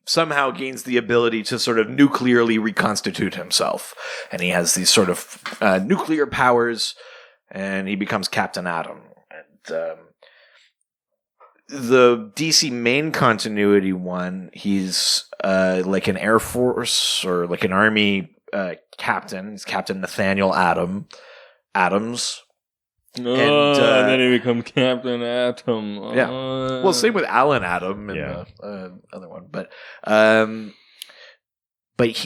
Speaker 1: somehow gains the ability to sort of nuclearly reconstitute himself, and he has these sort of nuclear powers, and he becomes Captain Atom. And the DC main continuity one, he's like an Air Force or like an Army captain. He's Captain Nathaniel Adams.
Speaker 2: And then he becomes Captain Atom.
Speaker 1: Yeah. Well, same with Alan Atom in the other one, but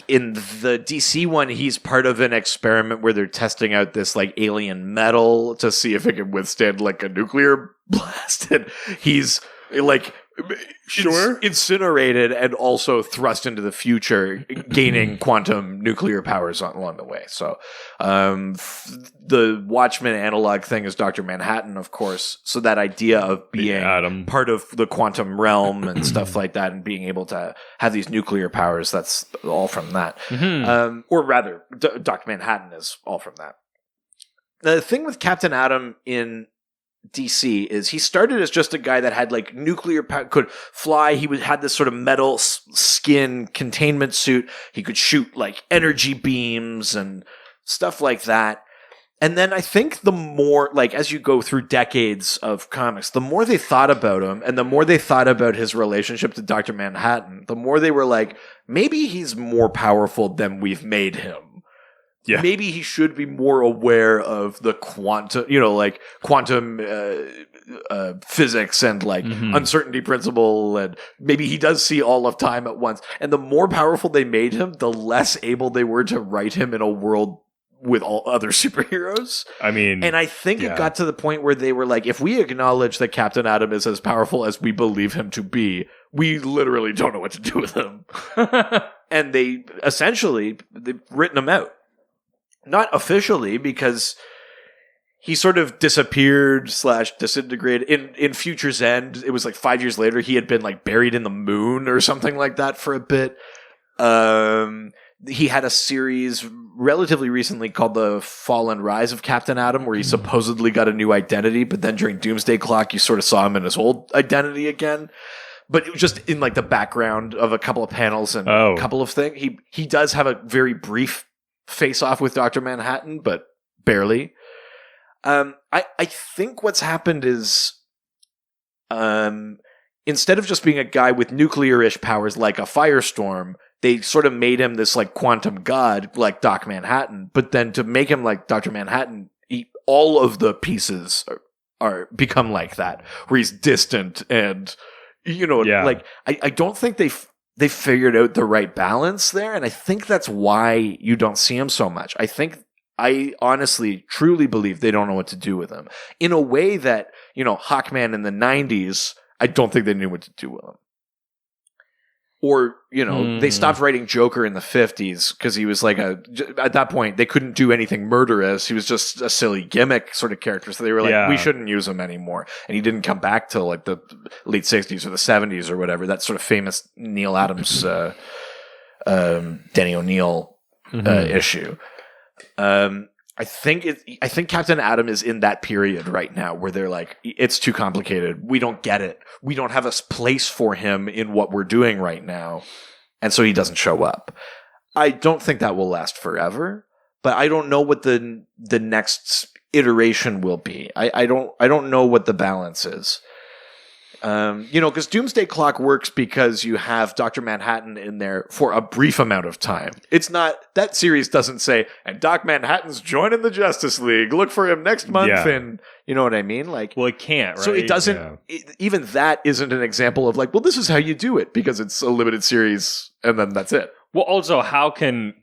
Speaker 1: in the DC one, he's part of an experiment where they're testing out this like alien metal to see if it can withstand like a nuclear blast, and he's like incinerated and also thrust into the future, gaining quantum nuclear powers along the way. So the Watchmen analog thing is Dr. Manhattan, of course. So that idea of being part of the quantum realm and stuff like that, and being able to have these nuclear powers, that's all from that. Mm-hmm. Or rather, Dr. Manhattan is all from that. The thing with Captain Atom in DC is he started as just a guy that had like nuclear power, could fly. He had this sort of metal skin containment suit. He could shoot like energy beams and stuff like that. And then I think the more, like, as you go through decades of comics, the more they thought about him and the more they thought about his relationship to Dr. Manhattan, the more they were like, maybe he's more powerful than we've made him. Yeah. Maybe he should be more aware of the quantum physics and like uncertainty principle, and maybe he does see all of time at once. And the more powerful they made him, the less able they were to write him in a world with all other superheroes. I mean, and I think it got to the point where they were like, if we acknowledge that Captain Atom is as powerful as we believe him to be, we literally don't know what to do with him. And they've written him out. Not officially, because he sort of disappeared / disintegrated. In Future's End, it was like 5 years later, he had been like buried in the moon or something like that for a bit. He had a series relatively recently called The Fall and Rise of Captain Atom, where he supposedly got a new identity, but then during Doomsday Clock, you sort of saw him in his old identity again. But it was just in like the background of a couple of panels and a couple of things. He does have a very brief face off with Dr. Manhattan, but barely. I think what's happened is instead of just being a guy with nuclear-ish powers like a Firestorm, they sort of made him this like quantum god like Doc Manhattan, but then to make him like Dr. Manhattan, all of the pieces are become like that, where he's distant and like I don't think they figured out the right balance there, and I think that's why you don't see him so much. I honestly, truly believe they don't know what to do with him. In a way that, Hawkman in the 90s, I don't think they knew what to do with him. Or, they stopped writing Joker in the 50s because he was like at that point, they couldn't do anything murderous. He was just a silly gimmick sort of character. So they were like, we shouldn't use him anymore. And he didn't come back till like the late 60s or the 70s or whatever. That sort of famous Neil Adams, Danny O'Neill issue. I think Captain Atom is in that period right now where they're like, it's too complicated. We don't get it. We don't have a place for him in what we're doing right now. And so he doesn't show up. I don't think that will last forever, but I don't know what the next iteration will be. I don't know what the balance is. Because Doomsday Clock works because you have Dr. Manhattan in there for a brief amount of time. It's not, that series doesn't say, and Doc Manhattan's joining the Justice League. Look for him next month.
Speaker 2: Yeah.
Speaker 1: And you know what I mean? Like,
Speaker 2: well, it can't, right?
Speaker 1: So it doesn't, even that isn't an example of like, well, this is how you do it because it's a limited series and then that's it.
Speaker 2: Well, also, how can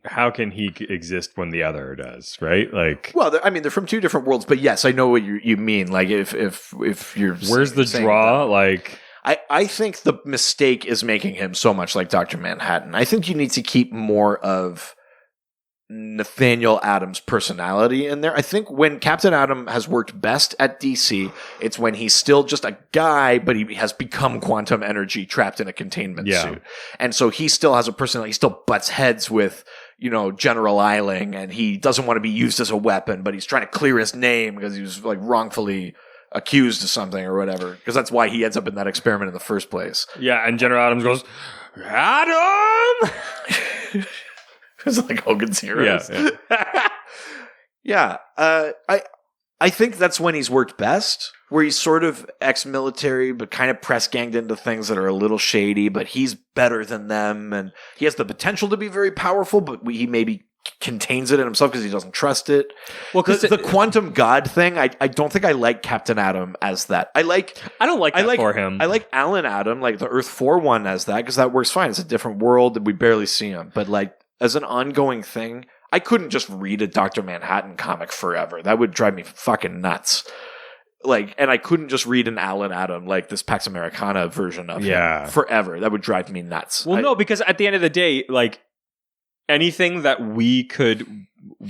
Speaker 2: he exist when the other does, right? Like,
Speaker 1: well, they're from two different worlds, but yes, I know what you mean. Like, if you're
Speaker 2: where's the draw? Like,
Speaker 1: I think the mistake is making him so much like Dr. Manhattan. I think you need to keep more of Nathaniel Adams' personality in there. I think when Captain Atom has worked best at DC, it's when he's still just a guy, but he has become quantum energy trapped in a containment suit. And so he still has a personality. He still butts heads with, General Eiling, and he doesn't want to be used as a weapon, but he's trying to clear his name because he was like wrongfully accused of something or whatever. Because that's why he ends up in that experiment in the first place.
Speaker 2: Yeah, and General Adams goes, Adam!
Speaker 1: It's like Hogan's Heroes.
Speaker 2: Yeah.
Speaker 1: I think that's when he's worked best, where he's sort of ex-military, but kind of press-ganged into things that are a little shady, but he's better than them, and he has the potential to be very powerful, but he maybe contains it in himself because he doesn't trust it. Well, because the quantum god thing, I don't think I like Captain Atom as that. I don't like that
Speaker 2: for him.
Speaker 1: I like Alan Atom, like the Earth 4 one as that, because that works fine. It's a different world, and we barely see him, but like, as an ongoing thing, I couldn't just read a Dr. Manhattan comic forever. That would drive me fucking nuts. Like, and I couldn't just read an Alan Atom, like this Pax Americana version of him forever. That would drive me nuts.
Speaker 2: Well, no, because at the end of the day, like, anything that we could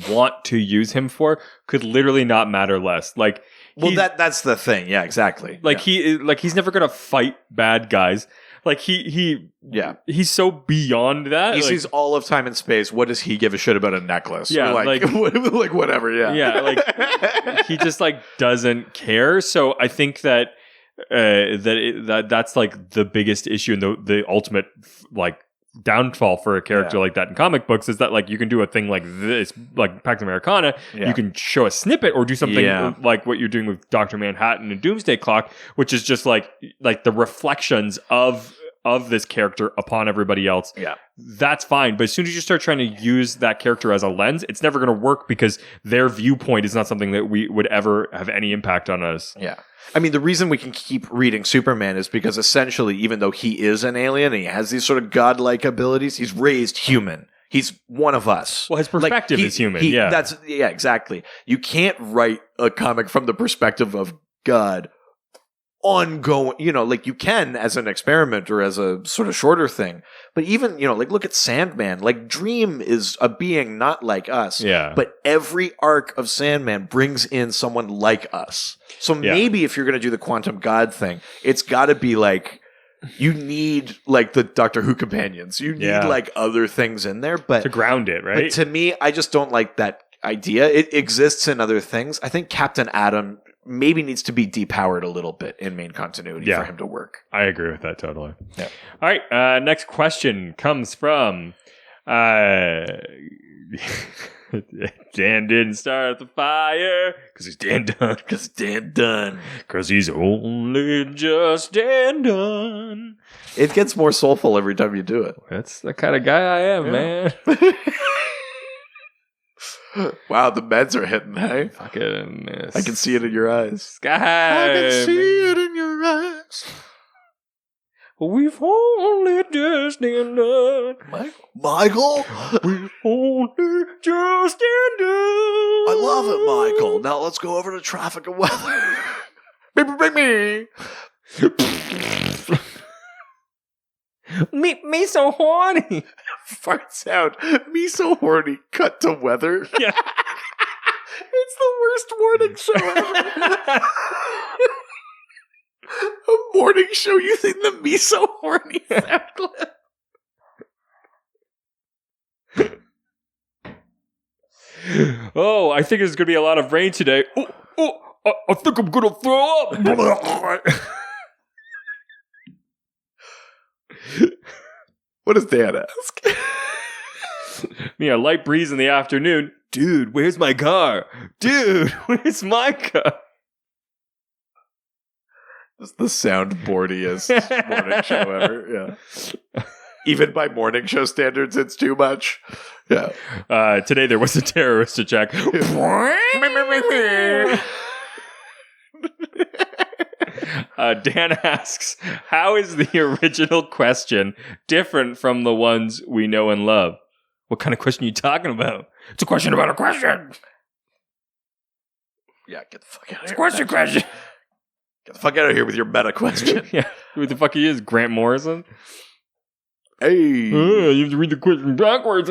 Speaker 2: want to use him for could literally not matter less. Like,
Speaker 1: well, that's the thing. Yeah, exactly.
Speaker 2: Like, he's never gonna fight bad guys. Like, he's so beyond that.
Speaker 1: He
Speaker 2: like,
Speaker 1: sees all of time and space. What does he give a shit about a necklace?
Speaker 2: Yeah,
Speaker 1: like whatever. Yeah,
Speaker 2: yeah. Like, he just like doesn't care. So I think that that's like the biggest issue and the ultimate like downfall for a character like that in comic books is that like you can do a thing like this, like Pax Americana, you can show a snippet or do something like what you're doing with Dr. Manhattan and Doomsday Clock, which is just like the reflections of this character upon everybody else. Yeah, that's fine. But as soon as you start trying to use that character as a lens, it's never going to work because their viewpoint is not something that we would ever have any impact on us.
Speaker 1: Yeah. I mean, the reason we can keep reading Superman is because essentially, even though he is an alien and he has these sort of godlike abilities, he's raised human. He's one of us.
Speaker 2: Well, his perspective is human.
Speaker 1: Exactly. You can't write a comic from the perspective of God ongoing, like you can as an experiment or as a sort of shorter thing. But even, like look at Sandman. Like Dream is a being not like us.
Speaker 2: Yeah.
Speaker 1: But every arc of Sandman brings in someone like us. So maybe if you're going to do the quantum god thing, it's got to be like, you need like the Doctor Who companions. You need like other things in there. But
Speaker 2: to ground it, right?
Speaker 1: But to me, I just don't like that idea. It exists in other things. I think Captain Atom maybe needs to be depowered a little bit in main continuity for him to work.
Speaker 2: I agree with that totally. Yeah. All right. Next question comes from Dan didn't start the fire because he's Dan Dunn.
Speaker 1: Because Dan Dunn.
Speaker 2: Because he's only just Dan Dunn.
Speaker 1: It gets more soulful every time you do it.
Speaker 2: That's the kind of guy I am, man.
Speaker 1: Wow, the meds are hitting, hey?
Speaker 2: Fucking
Speaker 1: I can see it in your eyes.
Speaker 2: Sky.
Speaker 1: I can see it in your eyes.
Speaker 2: We've only just done.
Speaker 1: Michael?
Speaker 2: We've only just done.
Speaker 1: I love it, Michael. Now let's go over to traffic and weather. Bring me.
Speaker 2: Me so horny.
Speaker 1: Farts out. Me so horny. Cut to weather.
Speaker 2: Yeah.
Speaker 1: It's the worst morning show ever. A morning show using the Me so horny sound clip.
Speaker 2: Oh, I think there's going to be a lot of rain today. I think I'm going to throw up.
Speaker 1: What does Dan ask?
Speaker 2: A light breeze in the afternoon. Dude, where's my car? Dude, where's my car?
Speaker 1: It's the soundboardiest morning show ever. Yeah. Even by morning show standards, it's too much. Yeah.
Speaker 2: Today there was a terrorist attack. Dan asks, how is the original question different from the ones we know and love? What kind of question are you talking about? It's a question about a question.
Speaker 1: Yeah, get the fuck out of here.
Speaker 2: It's a question.
Speaker 1: Get the fuck out of here with your meta question.
Speaker 2: Yeah. Who the fuck he is? Grant Morrison?
Speaker 1: Hey.
Speaker 2: You have to read the question backwards.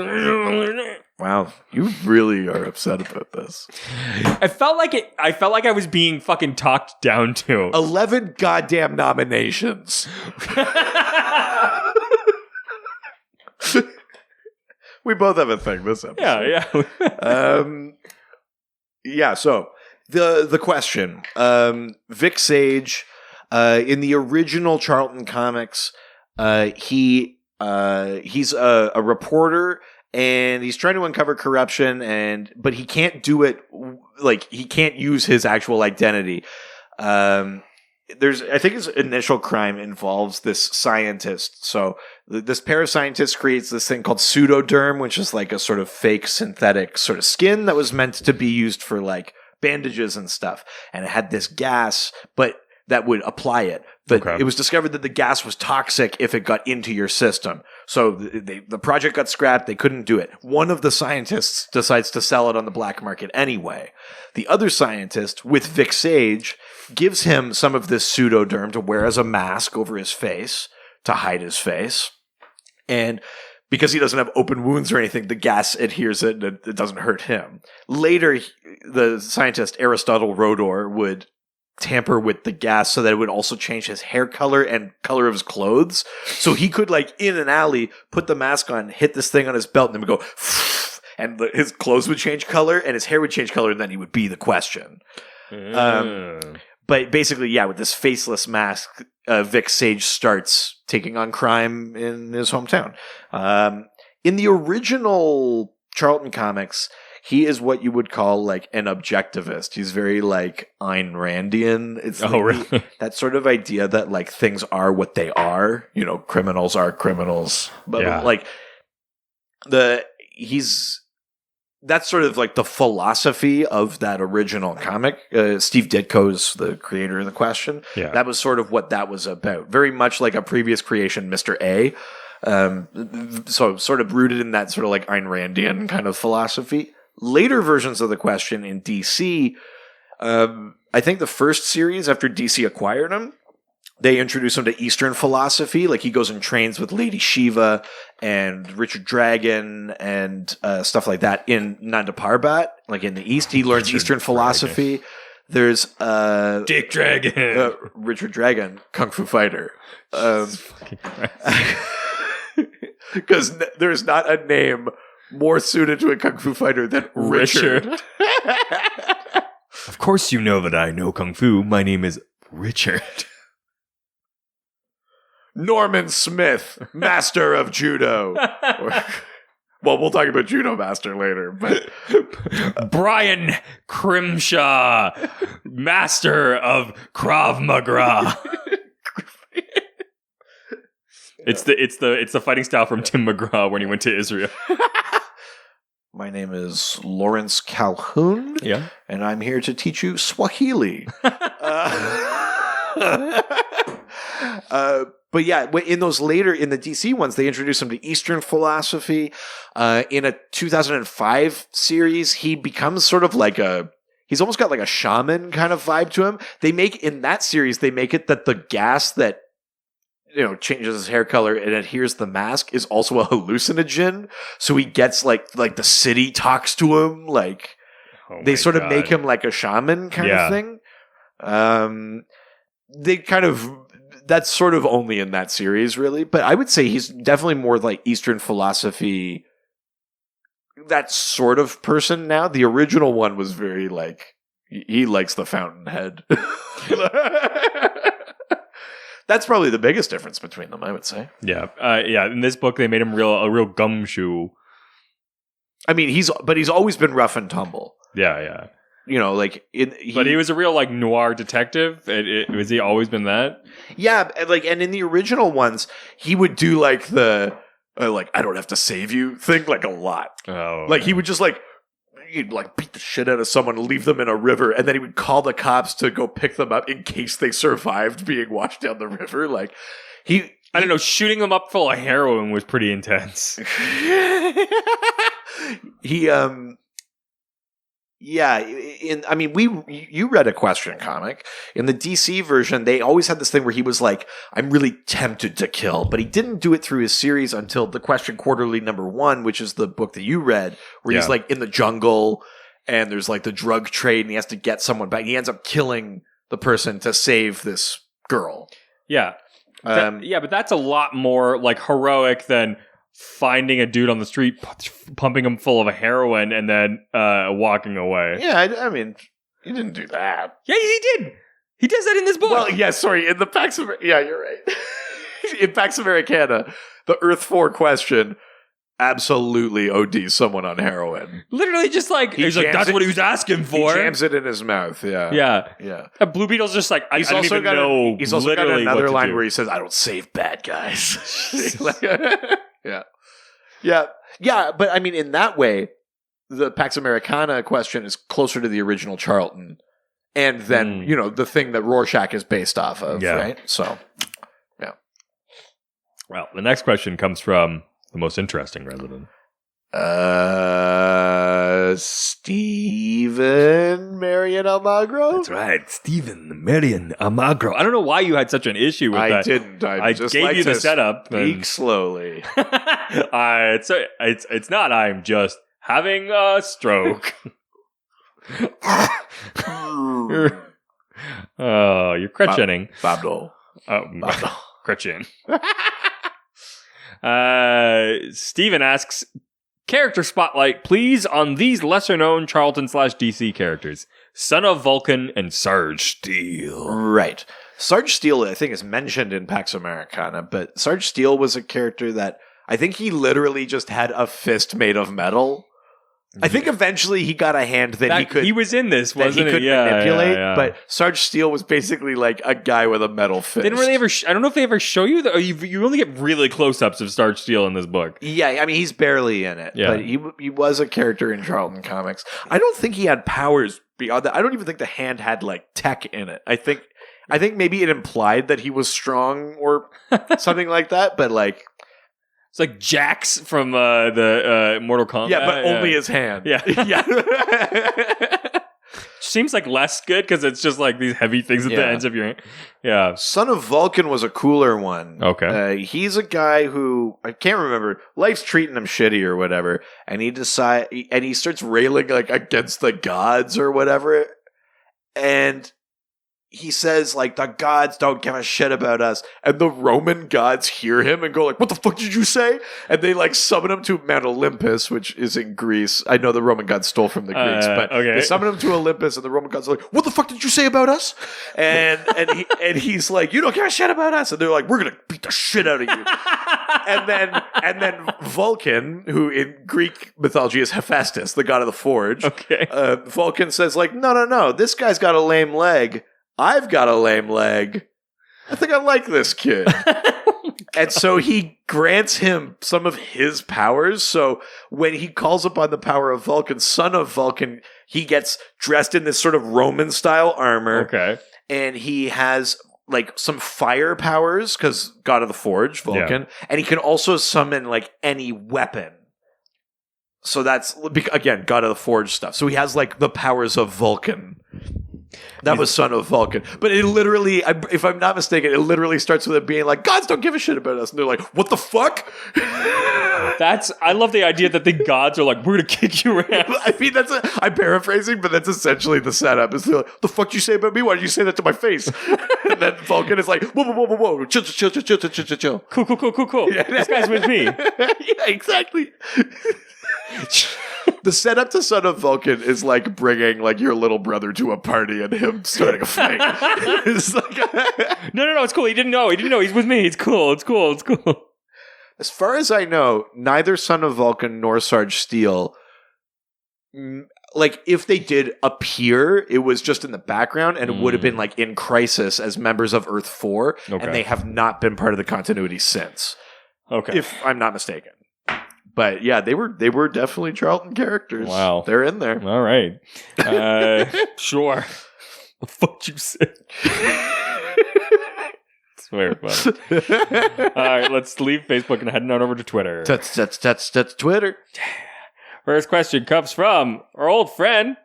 Speaker 1: Wow, you really are upset about this.
Speaker 2: I felt like I was being fucking talked down to.
Speaker 1: 11 goddamn nominations. We both have a thing this episode.
Speaker 2: Yeah.
Speaker 1: So the question, Vic Sage, in the original Charlton Comics, he's a reporter. And he's trying to uncover corruption, but he can't do it. Like, he can't use his actual identity. I think his initial crime involves this scientist. So this pair of scientists creates this thing called pseudoderm, which is like a sort of fake synthetic sort of skin that was meant to be used for like bandages and stuff. And it had this gas, but that would apply it. But It was discovered that the gas was toxic if it got into your system. So the project got scrapped. They couldn't do it. One of the scientists decides to sell it on the black market anyway. The other scientist, with Vic Sage, gives him some of this pseudoderm to wear as a mask over his face to hide his face. And because he doesn't have open wounds or anything, the gas adheres it and it doesn't hurt him. Later, the scientist Aristotle Rodor would tamper with the gas so that it would also change his hair color and color of his clothes. So he could, like, in an alley, put the mask on, hit this thing on his belt, and then would go, and his clothes would change color, and his hair would change color, and then he would be the question. But basically, yeah, with this faceless mask, Vic Sage starts taking on crime in his hometown. In the original Charlton Comics, he is what you would call like an objectivist. He's very like Ayn Randian. It's
Speaker 2: really?
Speaker 1: That sort of idea that like things are what they are. You know, criminals are criminals. But like that's sort of like the philosophy of that original comic. Steve Ditko's the creator of the question.
Speaker 2: Yeah.
Speaker 1: That was sort of what that was about. Very much like a previous creation, Mr. A. So sort of rooted in that sort of like Ayn Randian kind of philosophy. Later versions of the question in DC, I think the first series after DC acquired him, they introduce him to Eastern philosophy. Like he goes and trains with Lady Shiva and Richard Dragon and stuff like that in Nanda Parbat. Like in the East, he learns Eastern philosophy. There's
Speaker 2: Dick Dragon,
Speaker 1: Richard Dragon, Kung Fu Fighter. Because there's not a name more suited to a Kung Fu fighter than Richard.
Speaker 2: Of course you know that I know Kung Fu. My name is Richard.
Speaker 1: Norman Smith, master of judo. Well, we'll talk about Judo Master later, but
Speaker 2: Brian Crimshaw, master of Krav Maga. It's the fighting style from Tim McGraw when he went to Israel.
Speaker 1: My name is Lawrence Calhoun.
Speaker 2: Yeah.
Speaker 1: And I'm here to teach you Swahili. But yeah, in those later, in the DC ones, they introduced him to Eastern philosophy. In a 2005 series, he becomes sort of like he's almost got like a shaman kind of vibe to him. In that series, they make it that the gas that, you know, changes his hair color and adheres the mask is also a hallucinogen. So he gets like the city talks to him. Like they sort of make him like a shaman kind of thing. They kind of, that's sort of only in that series really, but I would say he's definitely more like Eastern philosophy, that sort of person now. The original one was very like, he likes the Fountainhead. That's probably the biggest difference between them, I would say.
Speaker 2: Yeah. In this book, they made him a real gumshoe.
Speaker 1: I mean, he's always been rough and tumble.
Speaker 2: Yeah.
Speaker 1: You know, like
Speaker 2: but he was a real like noir detective. Was he always been that?
Speaker 1: Yeah, and in the original ones, he would do like the like I don't have to save you thing like a lot.
Speaker 2: Oh,
Speaker 1: like he would just like he'd like beat the shit out of someone, leave them in a river, and then he would call the cops to go pick them up in case they survived being washed down the river. Like
Speaker 2: I don't know, shooting them up full of heroin was pretty intense. You read a Question comic. In the DC version, they always had this thing where he was like, I'm really tempted to kill, but he didn't do it through his series until the Question Quarterly #1, which is the book that you read, where he's like in the jungle and there's like the drug trade and he has to get someone back. He ends up killing the person to save this girl. Yeah. But that's a lot more like heroic than finding a dude on the street, pumping him full of heroin, and then walking away.
Speaker 1: Yeah, I mean, he didn't do that.
Speaker 2: Yeah, he did. He does that in this book.
Speaker 1: Well, yeah, sorry. In the Pax yeah, you're right. In Pax Americana, the Earth 4 Question absolutely ODs someone on heroin.
Speaker 2: Literally just like, he's like, that's what he was asking for.
Speaker 1: He jams it in his mouth, yeah.
Speaker 2: Blue Beetle's just like,
Speaker 1: he's also got another line where he says, I don't save bad guys. Yeah, but I mean, in that way, the Pax Americana Question is closer to the original Charlton, and then the thing that Rorschach is based off of, right? So, yeah.
Speaker 2: Well, the next question comes from the most interesting resident.
Speaker 1: Stephen Marion Almagro?
Speaker 2: That's right, Stephen Marion Almagro. I don't know why you had such an issue with that.
Speaker 1: I didn't. I just
Speaker 2: gave you the setup.
Speaker 1: Speak slowly.
Speaker 2: It's not. I'm just having a stroke. Oh, you're Kretchening.
Speaker 1: Babdo.
Speaker 2: Kretchen. Steven asks, character spotlight, please, on these lesser-known Charlton/DC characters. Son of Vulcan and Sarge Steel.
Speaker 1: Right. Sarge Steel, I think, is mentioned in Pax Americana, but Sarge Steel was a character that I think he literally just had a fist made of metal. I think eventually he got a hand that he could...
Speaker 2: He was in this, wasn't
Speaker 1: he? Could manipulate, but Sarge Steel was basically like a guy with a metal fist.
Speaker 2: They didn't really ever... I don't know if they ever show you... You only get really close-ups of Sarge Steel in this book.
Speaker 1: Yeah, I mean, he's barely in it, but he was a character in Charlton Comics. I don't think he had powers beyond that. I don't even think the hand had, like, tech in it. I think maybe it implied that he was strong or something like that, but, like...
Speaker 2: It's like Jax from the Mortal Kombat.
Speaker 1: Yeah, but only his hand.
Speaker 2: Yeah. Seems like less good because it's just like these heavy things at the ends of your hand. Yeah.
Speaker 1: Son of Vulcan was a cooler one.
Speaker 2: Okay.
Speaker 1: He's a guy who, I can't remember, life's treating him shitty or whatever, and he starts railing like against the gods or whatever, and he says, like, the gods don't give a shit about us. And the Roman gods hear him and go, like, what the fuck did you say? And they, like, summon him to Mount Olympus, which is in Greece. I know the Roman gods stole from the Greeks, but they summon him to Olympus, and the Roman gods are like, what the fuck did you say about us? And he's like, you don't give a shit about us. And they're like, we're going to beat the shit out of you. and then Vulcan, who in Greek mythology is Hephaestus, the god of the forge.
Speaker 2: Okay.
Speaker 1: Vulcan says, like, no, this guy's got a lame leg. I've got a lame leg. I think I like this kid. And so he grants him some of his powers. So when he calls upon the power of Vulcan, son of Vulcan, he gets dressed in this sort of Roman-style armor.
Speaker 2: Okay.
Speaker 1: And he has, like, some fire powers, because God of the Forge, Vulcan. Yeah. And he can also summon, like, any weapon. So that's, again, God of the Forge stuff. So he has, like, the powers of Vulcan. That was Son of Vulcan. But it literally, if I'm not mistaken, it literally starts with it being like, gods don't give a shit about us. And they're like, what the fuck?
Speaker 2: I love the idea that the gods are like, we're going to kick your ass.
Speaker 1: I mean, I'm paraphrasing, but that's essentially the setup. Is like, the fuck you say about me? Why did you say that to my face? And then Vulcan is like, whoa. Chill.
Speaker 2: Cool. Yeah. This guy's with me.
Speaker 1: Yeah, exactly. The setup to Son of Vulcan is like bringing like your little brother to a party and him starting a fight. It's like
Speaker 2: No, it's cool. He didn't know. He's with me. It's cool.
Speaker 1: As far as I know, neither Son of Vulcan nor Sarge Steel, like if they did appear, it was just in the background and it would have been like in Crisis as members of Earth 4, and they have not been part of the continuity since.
Speaker 2: Okay.
Speaker 1: If I'm not mistaken. But yeah, they were definitely Charlton characters.
Speaker 2: Wow.
Speaker 1: They're in there.
Speaker 2: All right. Sure. The fuck you said. Swear, fun. All right, let's leave Facebook and head on over to Twitter.
Speaker 1: That's Twitter.
Speaker 2: First question comes from our old friend,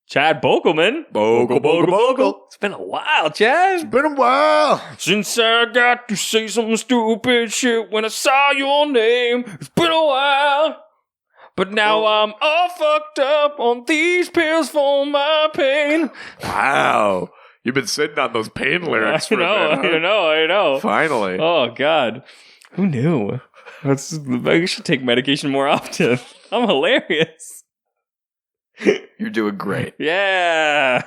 Speaker 2: Chad Bogelman.
Speaker 1: Bogle.
Speaker 2: It's been a while, Chad.
Speaker 1: It's been a while.
Speaker 2: Since I got to say some stupid shit when I saw your name. It's been a while. But now I'm all fucked up on these pills for my pain.
Speaker 1: Wow. You've been sitting on those pain lyrics for a minute, huh?
Speaker 2: I know.
Speaker 1: Finally.
Speaker 2: Oh, God. Who knew? I should take medication more often. I'm hilarious.
Speaker 1: You're doing great.
Speaker 2: Yeah.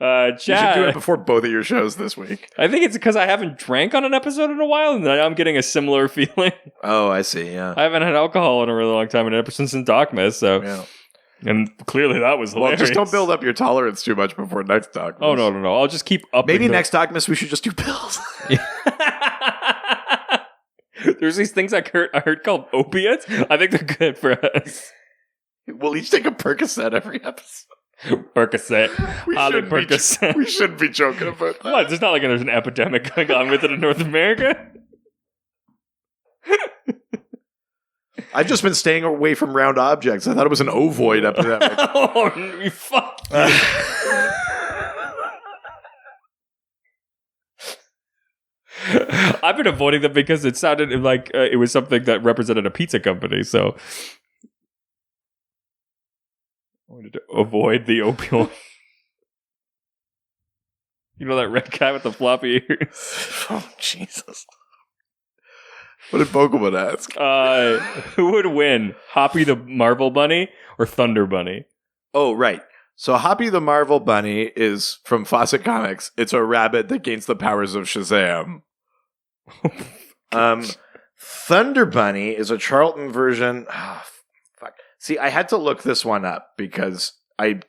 Speaker 2: Chad.
Speaker 1: You should do it before both of your shows this week.
Speaker 2: I think it's because I haven't drank on an episode in a while, and I'm getting a similar feeling.
Speaker 1: Oh, I see, yeah.
Speaker 2: I haven't had alcohol in a really long time, and ever since Dogmas, so...
Speaker 1: Yeah.
Speaker 2: And clearly that was hilarious.
Speaker 1: Well, just don't build up your tolerance too much before next Dogmas.
Speaker 2: Oh, no. I'll just keep up.
Speaker 1: Maybe next Dogmas we should just do pills.
Speaker 2: There's these things I heard called opiates. I think they're good for us.
Speaker 1: We'll each take a Percocet every episode.
Speaker 2: Percocet.
Speaker 1: We shouldn't be joking about that.
Speaker 2: What? It's not like there's an epidemic going on with it in North America.
Speaker 1: I've just been staying away from round objects. I thought it was an ovoid epidemic.
Speaker 2: Oh, you fuck. I've been avoiding them because it sounded like it was something that represented a pizza company, so I wanted to avoid the opioid. You know that red guy with the floppy ears?
Speaker 1: Oh, Jesus. What did Bogelman ask?
Speaker 2: Who would win, Hoppy the Marvel Bunny or Thunder Bunny?
Speaker 1: Oh, right. So Hoppy the Marvel Bunny is from Fawcett Comics. It's a rabbit that gains the powers of Shazam. Thunder Bunny is a Charlton version. Oh, fuck. See, I had to look this one up because I've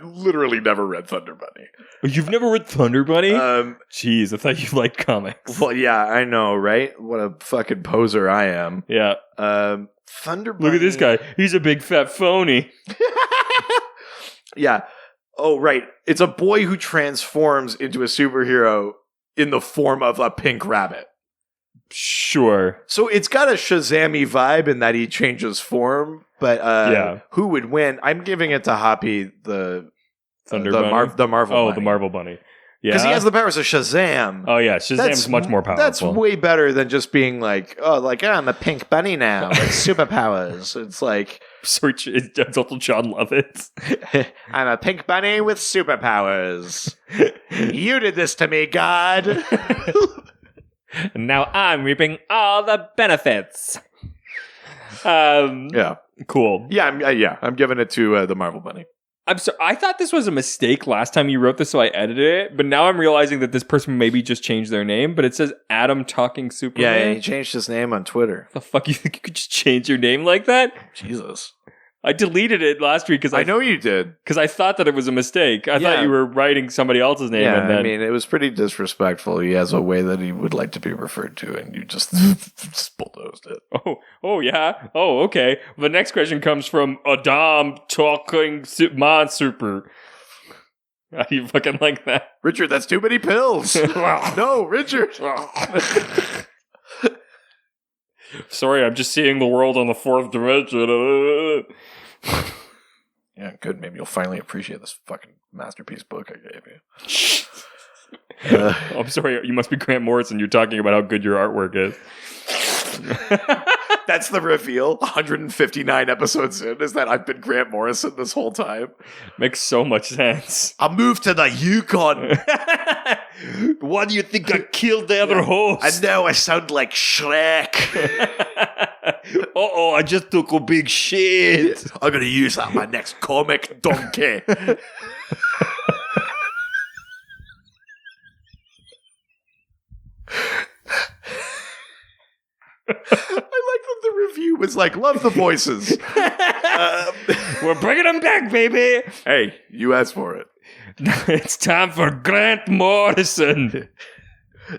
Speaker 1: literally never read Thunder Bunny.
Speaker 2: You've never read Thunder Bunny? Jeez, I thought you liked comics.
Speaker 1: Well, yeah, I know, right? What a fucking poser I am.
Speaker 2: Yeah.
Speaker 1: Thunder Bunny.
Speaker 2: Look at this guy. He's a big fat phony.
Speaker 1: Yeah. Oh, right. It's a boy who transforms into a superhero in the form of a pink rabbit.
Speaker 2: Sure.
Speaker 1: So it's got a Shazam-y vibe in that he changes form, but who would win? I'm giving it to Hoppy the
Speaker 2: Thunder Bunny?
Speaker 1: The Marvel Bunny.
Speaker 2: Oh, the Marvel Bunny. Yeah.
Speaker 1: Because he has the powers of Shazam.
Speaker 2: Oh, yeah. Shazam's much more powerful.
Speaker 1: That's way better than just being like, I'm a pink bunny now. Like superpowers. It's like...
Speaker 2: Sorry, it's also John Lovitz.
Speaker 1: I'm a pink bunny with superpowers. You did this to me, God.
Speaker 2: And now I'm reaping all the benefits.
Speaker 1: Yeah.
Speaker 2: Cool.
Speaker 1: Yeah, I'm giving it to the Marvel Bunny.
Speaker 2: I'm sorry. I thought this was a mistake last time you wrote this, so I edited it. But now I'm realizing that this person maybe just changed their name. But it says Adam Talking Superman.
Speaker 1: Yeah, he changed his name on Twitter.
Speaker 2: The fuck, you think you could just change your name like that?
Speaker 1: Jesus.
Speaker 2: I deleted it last week because
Speaker 1: I know you did.
Speaker 2: Because I thought that it was a mistake. I thought you were writing somebody else's name.
Speaker 1: Yeah,
Speaker 2: and then...
Speaker 1: I mean, it was pretty disrespectful. He has a way that he would like to be referred to, and you just bulldozed it.
Speaker 2: Oh, yeah? Oh, okay. The next question comes from Adam Talking Man Super. How do you fucking like that?
Speaker 1: Richard, that's too many pills. No, Richard.
Speaker 2: Sorry, I'm just seeing the world on the fourth dimension.
Speaker 1: Yeah, good. Maybe you'll finally appreciate this fucking masterpiece book I gave you.
Speaker 2: I'm sorry, you must be Grant Morrison. You're talking about how good your artwork is.
Speaker 1: That's the reveal. 159 episodes in is that I've been Grant Morrison this whole time.
Speaker 2: Makes so much sense.
Speaker 1: I moved to the Yukon.
Speaker 2: Why do you think I killed the other host?
Speaker 1: I know I sound like Shrek.
Speaker 2: Uh-oh, I just took a big shit.
Speaker 1: I'm going to use that in my next comic, donkey. I like that the review was like, love the voices.
Speaker 2: We're bringing them back, baby.
Speaker 1: Hey, you asked for it.
Speaker 2: It's time for Grant Morrison.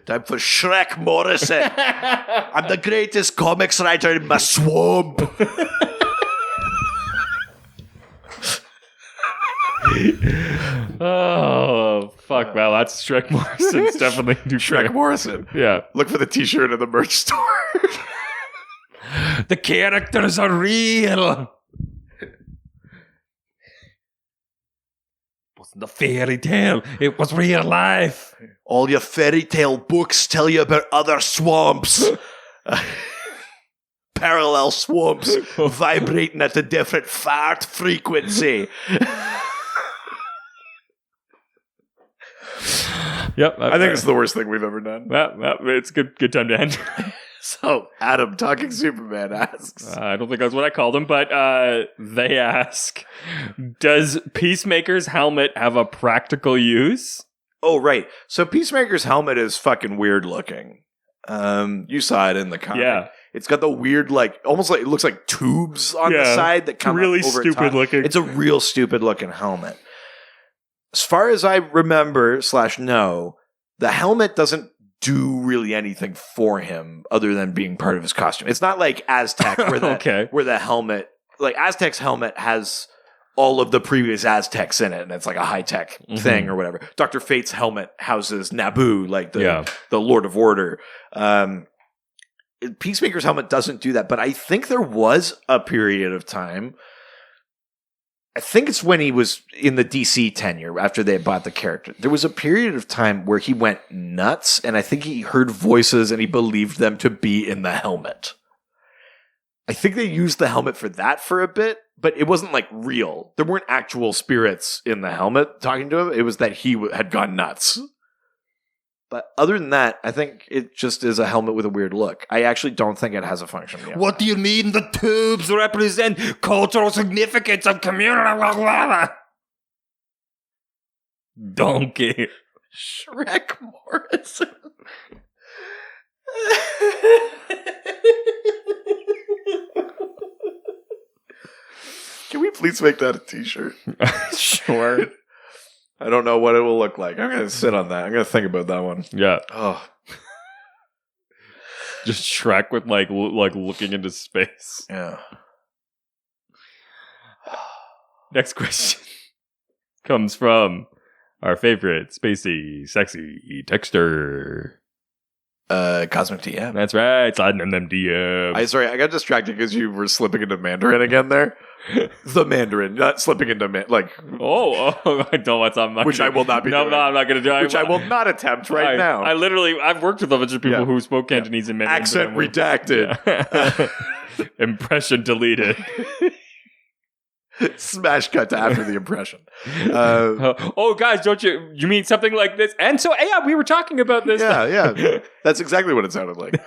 Speaker 1: Time for Shrek Morrison. I'm the greatest comics writer in my swamp.
Speaker 2: Oh, fuck. Well, that's Shrek Morrison's definitely new
Speaker 1: Shrek Morrison.
Speaker 2: Yeah.
Speaker 1: Look for the t-shirt in the merch store.
Speaker 2: The characters are real. It wasn't a fairy tale. It was real life.
Speaker 1: All your fairy tale books tell you about other swamps. Parallel swamps vibrating at a different fart frequency.
Speaker 2: Yep.
Speaker 1: I think it's the worst thing we've ever done.
Speaker 2: It's a good time to end.
Speaker 1: So, Adam, Talking Superman asks.
Speaker 2: I don't think that's what I called him, but they ask, does Peacemaker's helmet have a practical use?
Speaker 1: Oh, right. So Peacemaker's helmet is fucking weird looking. You saw it in the comic.
Speaker 2: Yeah.
Speaker 1: It's got the weird, like, almost like, it looks like tubes on the side that come
Speaker 2: really
Speaker 1: up over
Speaker 2: stupid
Speaker 1: top.
Speaker 2: looking.
Speaker 1: It's a real stupid looking helmet. As far as I remember / know, the helmet doesn't do really anything for him other than being part of his costume. It's not like Aztec where the helmet, like Aztec's helmet has all of the previous Aztecs in it, and it's like a high-tech thing or whatever. Dr. Fate's helmet houses Naboo, like the Lord of Order. Peacemaker's helmet doesn't do that, but I think there was a period of time, I think it's when he was in the DC tenure after they had bought the character. There was a period of time where he went nuts, and I think he heard voices and he believed them to be in the helmet. I think they used the helmet for that for a bit, but it wasn't like real. There weren't actual spirits in the helmet talking to him. It was that he had gone nuts. But other than that, I think it just is a helmet with a weird look. I actually don't think it has a function yet.
Speaker 2: What do you mean the tubes represent cultural significance of community? Donkey.
Speaker 1: Shrek Morrison. Can we please make that a t-shirt?
Speaker 2: Sure.
Speaker 1: I don't know what it will look like. I'm going to sit on that. I'm going to think about that one.
Speaker 2: Yeah.
Speaker 1: Oh.
Speaker 2: Just Shrek with like looking into space.
Speaker 1: Yeah.
Speaker 2: Next question comes from our favorite spacey, sexy texter.
Speaker 1: Cosmic DM.
Speaker 2: That's right. Sliding in them DMs.
Speaker 1: Sorry, I got distracted because you were slipping into Mandarin again there. The Mandarin, not slipping into I
Speaker 2: don't want something.
Speaker 1: Which I will not be doing.
Speaker 2: No, I'm not going to do.
Speaker 1: Which I will not attempt now.
Speaker 2: I've worked with a bunch of people who spoke Cantonese and Mandarin.
Speaker 1: Accent redacted.
Speaker 2: Yeah. Impression deleted.
Speaker 1: Smash cut to after the impression.
Speaker 2: Guys, don't you mean something like this? And so, yeah, we were talking about this.
Speaker 1: Yeah. That's exactly what it sounded like.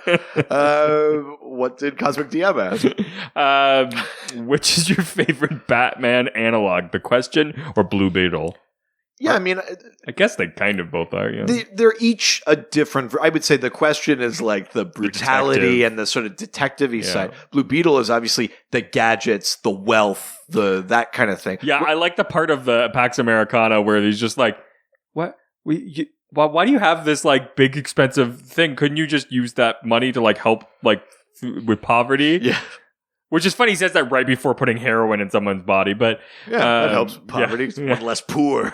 Speaker 1: What did Cosmic DM ask?
Speaker 2: Which is your favorite Batman analog? The Question or Blue Beetle?
Speaker 1: Yeah, I mean,
Speaker 2: I guess they kind of both are. Yeah,
Speaker 1: they're each a different. I would say The Question is like the brutality and the sort of detective-y side. Blue Beetle is obviously the gadgets, the wealth, that kind of thing.
Speaker 2: Yeah, I like the part of the Pax Americana where he's just like, "What? Why do you have this like big expensive thing? Couldn't you just use that money to like help like with poverty?"
Speaker 1: Yeah.
Speaker 2: Which is funny, he says that right before putting heroin in someone's body, but...
Speaker 1: Yeah, that helps poverty. Yeah. One less poor.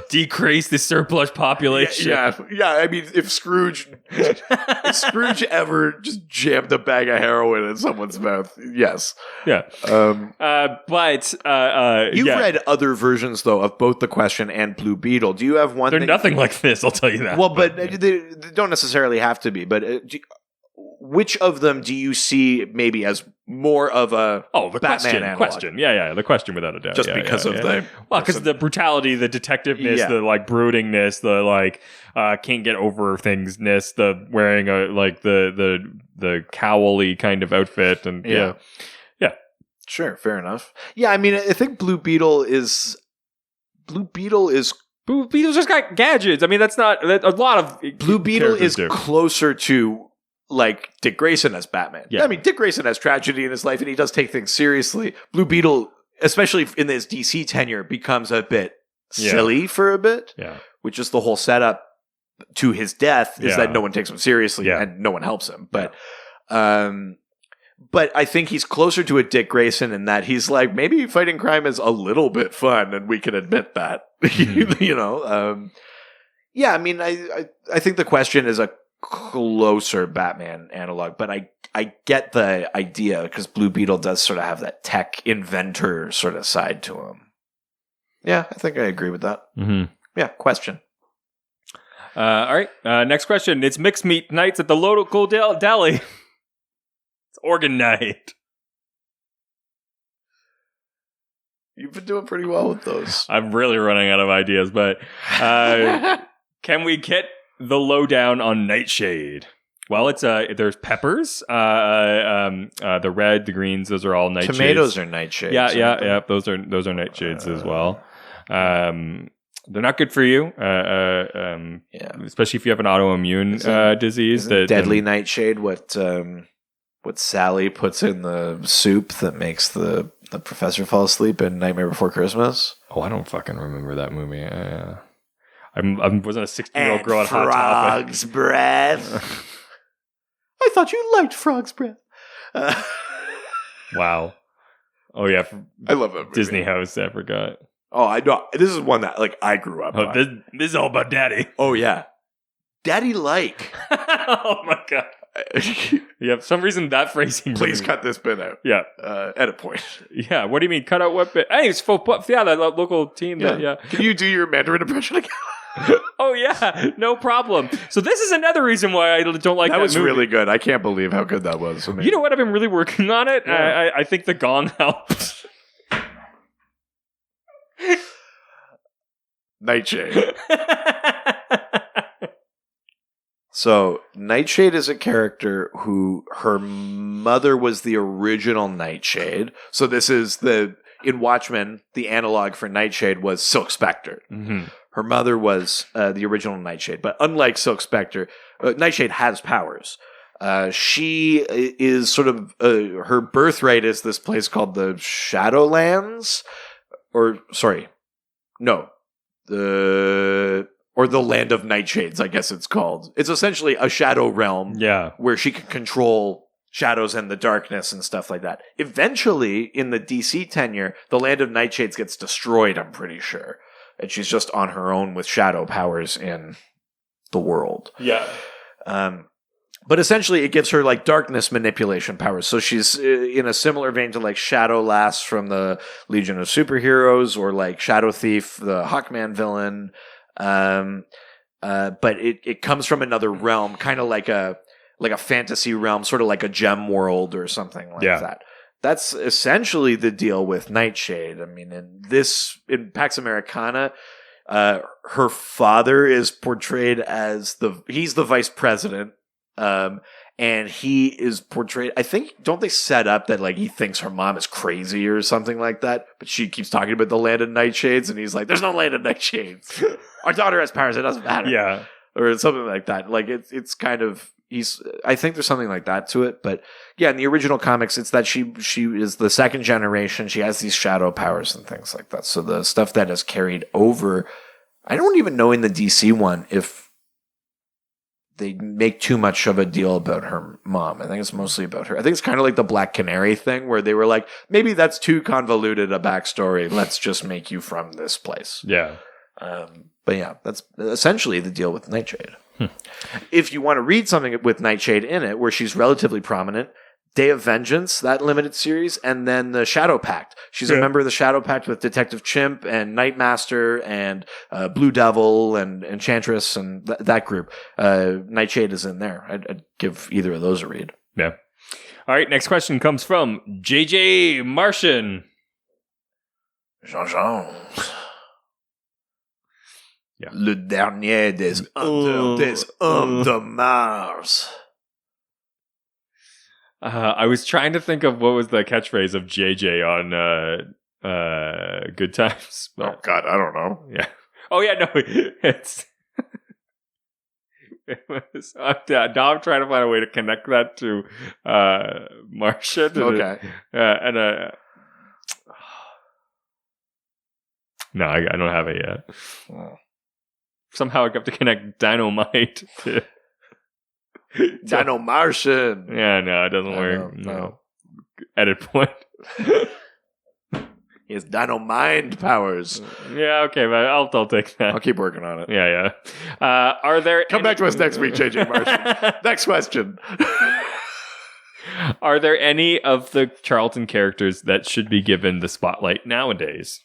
Speaker 2: Decrease the surplus population.
Speaker 1: Yeah, I mean, if Scrooge ever just jammed a bag of heroin in someone's mouth, yes.
Speaker 2: Yeah. But
Speaker 1: you've read other versions, though, of both The Question and Blue Beetle. Do you have one?
Speaker 2: They're nothing like this, I'll tell you that.
Speaker 1: Well, but they don't necessarily have to be, but... which of them do you see maybe as more of a
Speaker 2: the
Speaker 1: Batman analog?
Speaker 2: Question? Yeah, The Question without a doubt.
Speaker 1: Just because of the...
Speaker 2: Well, because of the brutality, the detectiveness, the like broodingness, the like can't get over thingsness, the wearing a like the the cowl-y kind of outfit, and yeah.
Speaker 1: Sure, fair enough. Yeah, I mean, I think Blue Beetle is
Speaker 2: Beetle's just got gadgets. I mean, that's not a lot of
Speaker 1: Blue Beetle is
Speaker 2: do.
Speaker 1: closer to like Dick Grayson as Batman.
Speaker 2: Yeah.
Speaker 1: I mean, Dick Grayson has tragedy in his life and he does take things seriously. Blue Beetle, especially in his DC tenure, becomes a bit silly for a bit, which is the whole setup to his death is that no one takes him seriously and no one helps him. But I think he's closer to a Dick Grayson in that he's like, maybe fighting crime is a little bit fun, and we can admit that. You know? I mean, I think the question is a closer Batman analog, but I get the idea because Blue Beetle does sort of have that tech inventor sort of side to him. Yeah, I think I agree with that.
Speaker 2: Mm-hmm.
Speaker 1: Yeah, question.
Speaker 2: All right, next question. It's mixed meat nights at the local deli. It's organ night.
Speaker 1: You've been doing pretty well with those.
Speaker 2: I'm really running out of ideas, but can we get the lowdown on Nightshade? Well, it's there's peppers, the red, the greens. Those are all nightshades.
Speaker 1: Tomatoes are nightshades.
Speaker 2: Yeah. Those are nightshades as well. They're not good for you, especially if you have an autoimmune disease.
Speaker 1: That deadly nightshade. What Sally puts in the soup that makes the professor fall asleep in Nightmare Before Christmas.
Speaker 2: Oh, I don't fucking remember that movie. I wasn't a 16-year-old girl at Hot Topic.
Speaker 1: Frog's breath. I thought you liked Frog's breath.
Speaker 2: Wow. Oh yeah,
Speaker 1: I love that movie.
Speaker 2: Disney House. I forgot.
Speaker 1: Oh, I know. This is one that like I grew up on.
Speaker 2: This is all about Daddy.
Speaker 1: Oh yeah, Daddy like.
Speaker 2: Oh my god. Yeah, for some reason that phrasing.
Speaker 1: Please cut this bit out.
Speaker 2: Yeah,
Speaker 1: at a point.
Speaker 2: Yeah, what do you mean? Cut out what bit? Hey, it's full. Yeah, that local team. Yeah.
Speaker 1: Can you do your Mandarin impression again?
Speaker 2: Oh yeah, no problem. So this is another reason why I don't like that
Speaker 1: was
Speaker 2: movie.
Speaker 1: Really good. I can't believe how good that was.
Speaker 2: You know what? I've been really working on it.
Speaker 1: Yeah.
Speaker 2: I think the gong helps.
Speaker 1: Nightshade. So Nightshade is a character who her mother was the original Nightshade. So this is in Watchmen, the analog for Nightshade was Silk Spectre.
Speaker 2: Mm-hmm.
Speaker 1: Her mother was the original Nightshade. But unlike Silk Spectre, Nightshade has powers. She is sort of, her birthright is this place called the Shadowlands. Or the Land of Nightshades, I guess it's called. It's essentially a shadow realm where she can control shadows and the darkness and stuff like that. Eventually, in the DC tenure, the Land of Nightshades gets destroyed, I'm pretty sure. And she's just on her own with shadow powers in the world.
Speaker 2: Yeah.
Speaker 1: But essentially, it gives her like darkness manipulation powers. So she's in a similar vein to like Shadow Lass from the Legion of Superheroes, or like Shadow Thief, the Hawkman villain. But it comes from another realm, kind of like a fantasy realm, sort of like a gem world or something like that. That's essentially the deal with Nightshade. I mean, in Pax Americana, her father is portrayed as he's the vice president. And he is portrayed, I think, don't they set up that like he thinks her mom is crazy or something like that? But she keeps talking about the Land of Nightshades, and he's like, there's no Land of Nightshades. Our daughter has powers, it doesn't matter.
Speaker 2: Yeah.
Speaker 1: Or something like that. Like it's kind of, I think there's something like that to it. But yeah, in the original comics, it's that she is the second generation. She has these shadow powers and things like that. So the stuff that is carried over, I don't even know in the DC one if they make too much of a deal about her mom. I think it's mostly about her. I think it's kind of like the Black Canary thing where they were like, maybe that's too convoluted a backstory. Let's just make you from this place.
Speaker 2: Yeah.
Speaker 1: But yeah, that's essentially the deal with Nightshade. If you want to read something with Nightshade in it, where she's relatively prominent, Day of Vengeance, that limited series, and then the Shadow Pact. She's a member of the Shadow Pact with Detective Chimp and Nightmaster and Blue Devil and Enchantress and that group. Nightshade is in there. I'd give either of those a read.
Speaker 2: Yeah. All right, next question comes from JJ Martian.
Speaker 1: Jean-Jean. Yeah. Le dernier des hommes de Mars.
Speaker 2: I was trying to think of what was the catchphrase of JJ on Good Times.
Speaker 1: Oh God, I don't know.
Speaker 2: Yeah. Oh yeah, no, it's. Now I'm trying to find a way to connect that to Martian.
Speaker 1: Okay.
Speaker 2: No, I don't have it yet.
Speaker 1: Oh.
Speaker 2: Somehow I got to connect Dynamite to
Speaker 1: Dino Martian.
Speaker 2: Yeah, no, it doesn't work. No. Edit point.
Speaker 1: He has Dino Mind powers.
Speaker 2: Yeah, okay, but I'll take that.
Speaker 1: I'll keep working on it.
Speaker 2: Yeah. Are there
Speaker 1: Come back to us next week, JJ Martian. Next question.
Speaker 2: Are there any of the Charlton characters that should be given the spotlight nowadays?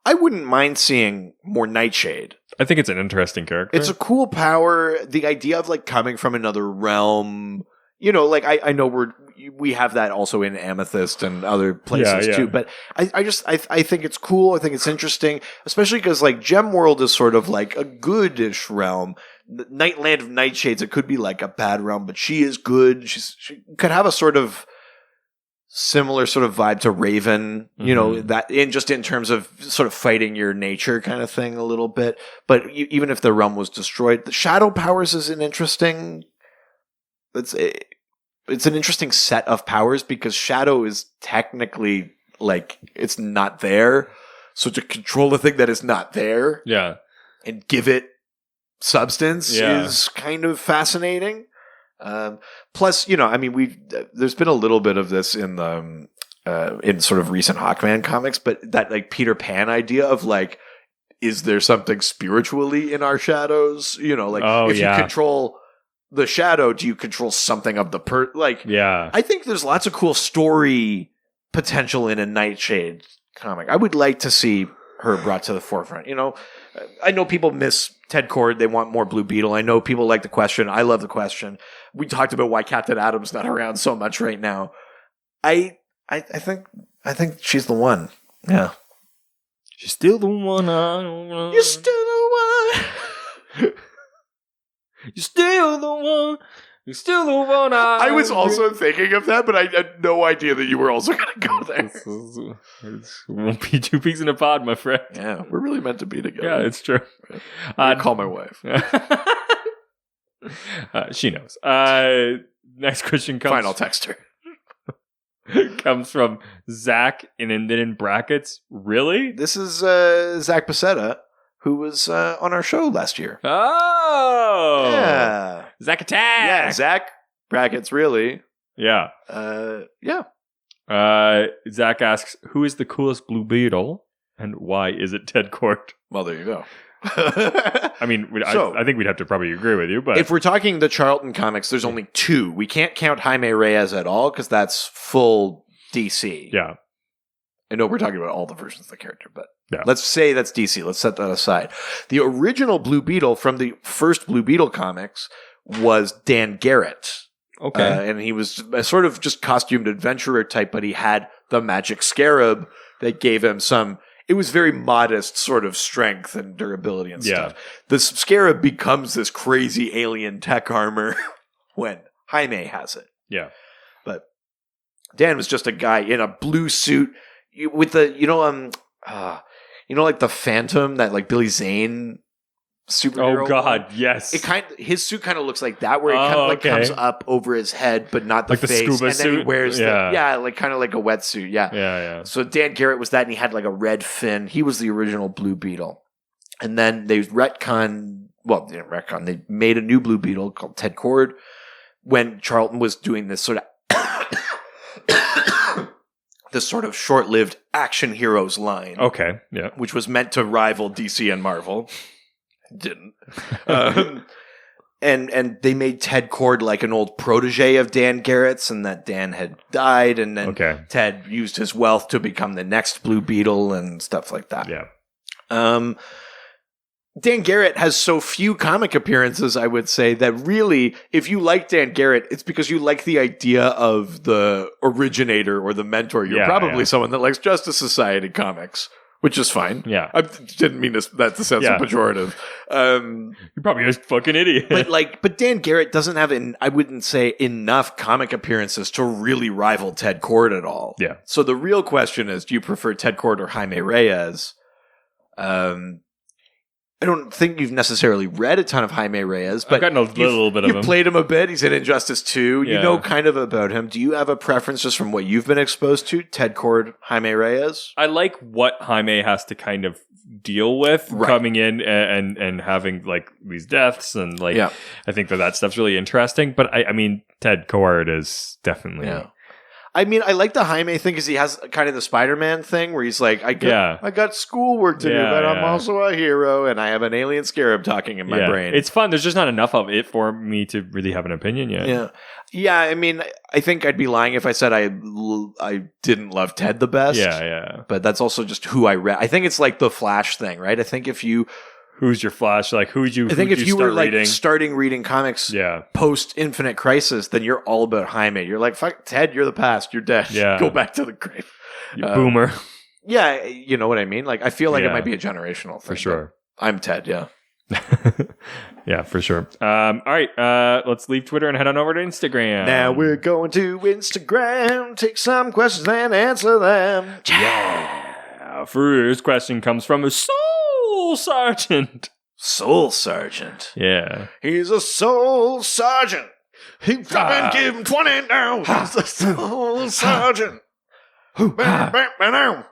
Speaker 1: I wouldn't mind seeing more Nightshade.
Speaker 2: I think it's an interesting character.
Speaker 1: It's a cool power. The idea of like coming from another realm, you know, like I know we have that also in Amethyst and other places too. But I think it's cool. I think it's interesting, especially because like Gem World is sort of like a goodish realm. Nightland of Nightshades, it could be like a bad realm, but she is good. She could have a sort of similar sort of vibe to Raven, you know, that in terms of sort of fighting your nature kind of thing a little bit. But even if the realm was destroyed, the Shadow powers is an interesting. It's an interesting set of powers because Shadow is technically like it's not there. So to control a thing that is not there, and give it substance is kind of fascinating. Plus, you know, I mean, there's been a little bit of this in the in sort of recent Hawkman comics, but that like Peter Pan idea of like, is there something spiritually in our shadows? You know, like if you control the shadow, do you control something of the I think there's lots of cool story potential in a Nightshade comic. I would like to see her brought to the forefront. You know, I know people miss Ted Kord. They want more Blue Beetle. I know people like the Question. I love the Question. We talked about why Captain Atom's not around so much right now. I think she's the one. Yeah.
Speaker 2: She's still the one.
Speaker 1: You're still the one.
Speaker 2: You're still the one. You're still the one.
Speaker 1: I was also thinking of that, but I had no idea that you were also going to go there.
Speaker 2: It won't be two peas in a pod, my friend.
Speaker 1: Yeah, we're really meant to be together.
Speaker 2: Yeah, it's true.
Speaker 1: I'll call my wife.
Speaker 2: She knows. Next question comes.
Speaker 1: Fine, I'll text her.
Speaker 2: Comes from Zach, and then in brackets. Really?
Speaker 1: This is Zach Pacetta, who was on our show last year.
Speaker 2: Oh,
Speaker 1: yeah,
Speaker 2: Zach Attack.
Speaker 1: Yeah, Zach brackets. Really?
Speaker 2: Yeah.
Speaker 1: Yeah.
Speaker 2: Zach asks, "Who is the coolest Blue Beetle, and why is it Ted Kord?"
Speaker 1: Well, there you go.
Speaker 2: I mean, I think we'd have to probably agree with you, but
Speaker 1: if we're talking the Charlton comics, there's only two. We can't count Jaime Reyes at all because that's full DC.
Speaker 2: Yeah.
Speaker 1: I know we're talking about all the versions of the character, but
Speaker 2: yeah.
Speaker 1: Let's say that's DC. Let's set that aside. The original Blue Beetle from the first Blue Beetle comics was Dan Garrett.
Speaker 2: Okay.
Speaker 1: And he was a sort of just costumed adventurer type, but he had the magic scarab that gave him it was very modest sort of strength and durability and stuff. The scarab becomes this crazy alien tech armor when Jaime has it.
Speaker 2: Yeah.
Speaker 1: But Dan was just a guy in a blue suit with the, like the Phantom, that like Billy Zane superhero.
Speaker 2: Oh God, yes.
Speaker 1: His suit kind of looks like that, where it comes up over his head, but not the
Speaker 2: like
Speaker 1: face.
Speaker 2: The scuba
Speaker 1: and
Speaker 2: suit?
Speaker 1: then he wears like kind of like a wetsuit. Yeah.
Speaker 2: Yeah.
Speaker 1: So Dan Garrett was that, and he had like a red fin. He was the original Blue Beetle. And then they they made a new Blue Beetle called Ted Kord when Charlton was doing this sort of short-lived action heroes line.
Speaker 2: Okay. Yeah.
Speaker 1: Which was meant to rival DC and Marvel. Didn't. And they made Ted Kord like an old protege of Dan Garrett's, and that Dan had died, and then Ted used his wealth to become the next Blue Beetle and stuff like that.
Speaker 2: Yeah.
Speaker 1: Dan Garrett has so few comic appearances, I would say, that really, if you like Dan Garrett, it's because you like the idea of the originator or the mentor. You're probably someone that likes Justice Society comics which is fine.
Speaker 2: Yeah.
Speaker 1: I didn't mean that to sound so pejorative.
Speaker 2: You're probably a fucking idiot.
Speaker 1: But Dan Garrett doesn't have, I wouldn't say, enough comic appearances to really rival Ted Kord at all.
Speaker 2: Yeah.
Speaker 1: So the real question is, do you prefer Ted Kord or Jaime Reyes? I don't think you've necessarily read a ton of Jaime Reyes, but
Speaker 2: I've gotten a little bit of him.
Speaker 1: You've played him a bit. He's in Injustice 2.
Speaker 2: Yeah.
Speaker 1: You know kind of about him. Do you have a preference just from what you've been exposed to? Ted Kord, Jaime Reyes?
Speaker 2: I like what Jaime has to kind of deal with coming in and having like these deaths and like I think that stuff's really interesting. But I mean, Ted Kord is definitely.
Speaker 1: Yeah. I mean, I like the Jaime thing because he has kind of the Spider-Man thing where he's like, I got schoolwork to do, but I'm also a hero, and I have an alien scarab talking in my brain.
Speaker 2: It's fun. There's just not enough of it for me to really have an opinion yet.
Speaker 1: Yeah. Yeah, I mean, I think I'd be lying if I said I didn't love Ted the best.
Speaker 2: Yeah.
Speaker 1: But that's also just who I read. I think it's like the Flash thing, right? I think if you...
Speaker 2: Who's your Flash? Like, I think
Speaker 1: if you were like starting reading comics post Infinite Crisis, then you're all about Jaime. You're like, fuck Ted, you're the past, you're dead.
Speaker 2: Yeah.
Speaker 1: Go back to the grave.
Speaker 2: You boomer.
Speaker 1: Yeah, you know what I mean? Like, I feel like it might be a generational thing.
Speaker 2: For sure.
Speaker 1: I'm Ted, yeah.
Speaker 2: Yeah, for sure. All right, let's leave Twitter and head on over to Instagram.
Speaker 1: Now we're going to Instagram, take some questions and answer them.
Speaker 2: Yeah. First question comes from Soul Sergeant.
Speaker 1: Soul Sergeant.
Speaker 2: Yeah.
Speaker 1: He's a soul sergeant. He's up and give him 20 now. He's a soul sergeant. Soul Sergeant.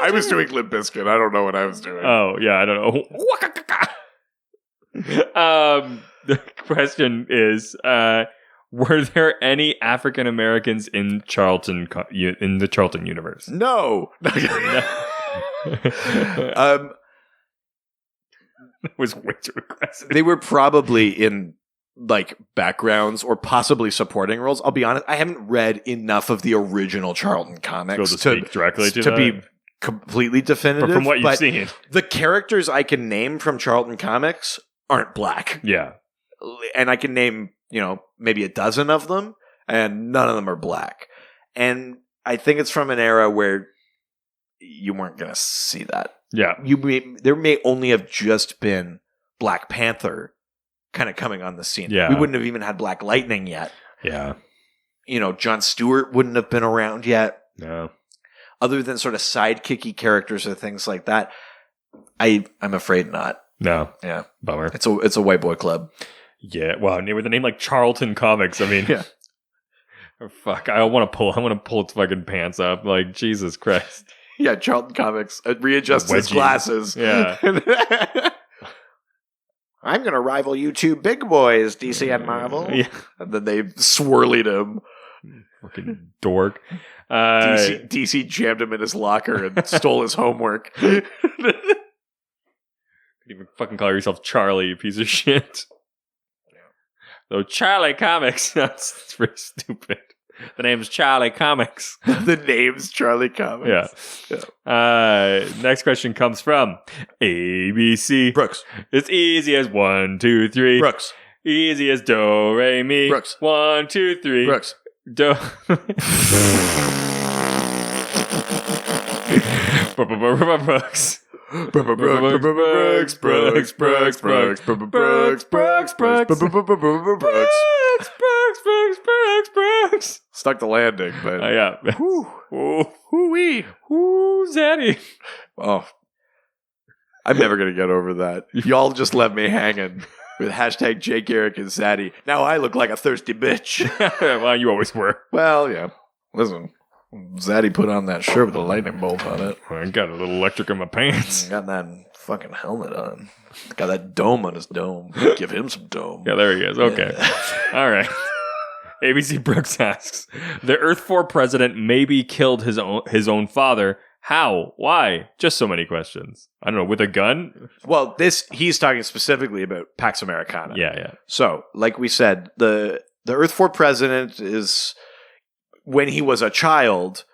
Speaker 1: I was doing Limp Bizkit. I don't know what I was doing.
Speaker 2: Oh, yeah, I don't know. The question is, were there any African Americans in the Charlton universe?
Speaker 1: No.
Speaker 2: That was way too aggressive.
Speaker 1: They were probably in like backgrounds or possibly supporting roles. I'll be honest, I haven't read enough of the original Charlton Comics
Speaker 2: to speak directly to
Speaker 1: be completely definitive.
Speaker 2: But from what you've seen,
Speaker 1: the characters I can name from Charlton Comics aren't black.
Speaker 2: Yeah,
Speaker 1: and I can name maybe a dozen of them, and none of them are black. And I think it's from an era where you weren't going to see that.
Speaker 2: Yeah,
Speaker 1: there may only have just been Black Panther kind of coming on the scene.
Speaker 2: Yeah.
Speaker 1: We wouldn't have even had Black Lightning yet.
Speaker 2: Yeah.
Speaker 1: John Stewart wouldn't have been around yet.
Speaker 2: No.
Speaker 1: Other than sort of sidekicky characters or things like that, I'm afraid not.
Speaker 2: No.
Speaker 1: Yeah.
Speaker 2: Bummer.
Speaker 1: It's a white boy club.
Speaker 2: Yeah. Wow. With a name like Charlton Comics, I mean,
Speaker 1: yeah.
Speaker 2: Oh, fuck. I want to pull its fucking pants up. Like, Jesus Christ.
Speaker 1: Yeah. Charlton Comics readjusts his glasses.
Speaker 2: Yeah.
Speaker 1: I'm going to rival you two big boys, DC and Marvel.
Speaker 2: Yeah.
Speaker 1: And then they swirlied him.
Speaker 2: Fucking dork.
Speaker 1: DC jammed him in his locker and stole his homework.
Speaker 2: You even fucking call yourself Charlie, you piece of shit. So Charlie Comics. That's pretty stupid. The name's Charlie Comics.
Speaker 1: The name's Charlie Comics.
Speaker 2: Yeah. Next question comes from ABC.
Speaker 1: Brooks.
Speaker 2: It's easy as 1, 2, 3.
Speaker 1: Brooks.
Speaker 2: Easy as do, re, mi.
Speaker 1: Brooks.
Speaker 2: 1, 2, 3.
Speaker 1: Brooks.
Speaker 2: Do. Brooks. Brooks.
Speaker 1: Stuck the landing, but
Speaker 2: yeah.
Speaker 1: Whoo-wee.
Speaker 2: Who's Zaddy?
Speaker 1: Oh, I'm never gonna get over that. Y'all just left me hanging with hashtag Jake, Eric, and Zaddy. Now I look like a thirsty bitch.
Speaker 2: Well, you always were.
Speaker 1: Well, yeah. Listen, Zaddy put on that shirt with a lightning bolt on it.
Speaker 2: I got a little electric in my pants.
Speaker 1: Got that fucking helmet on. Got that dome on his dome. Give him some dome.
Speaker 2: Yeah, there he is. Okay.
Speaker 1: Yeah.
Speaker 2: All right. ABC Brooks asks, the Earth 4 president maybe killed his own father. How? Why? Just so many questions. I don't know. With a gun?
Speaker 1: Well, he's talking specifically about Pax Americana.
Speaker 2: Yeah.
Speaker 1: So, like we said, the Earth 4 president is, when he was a child,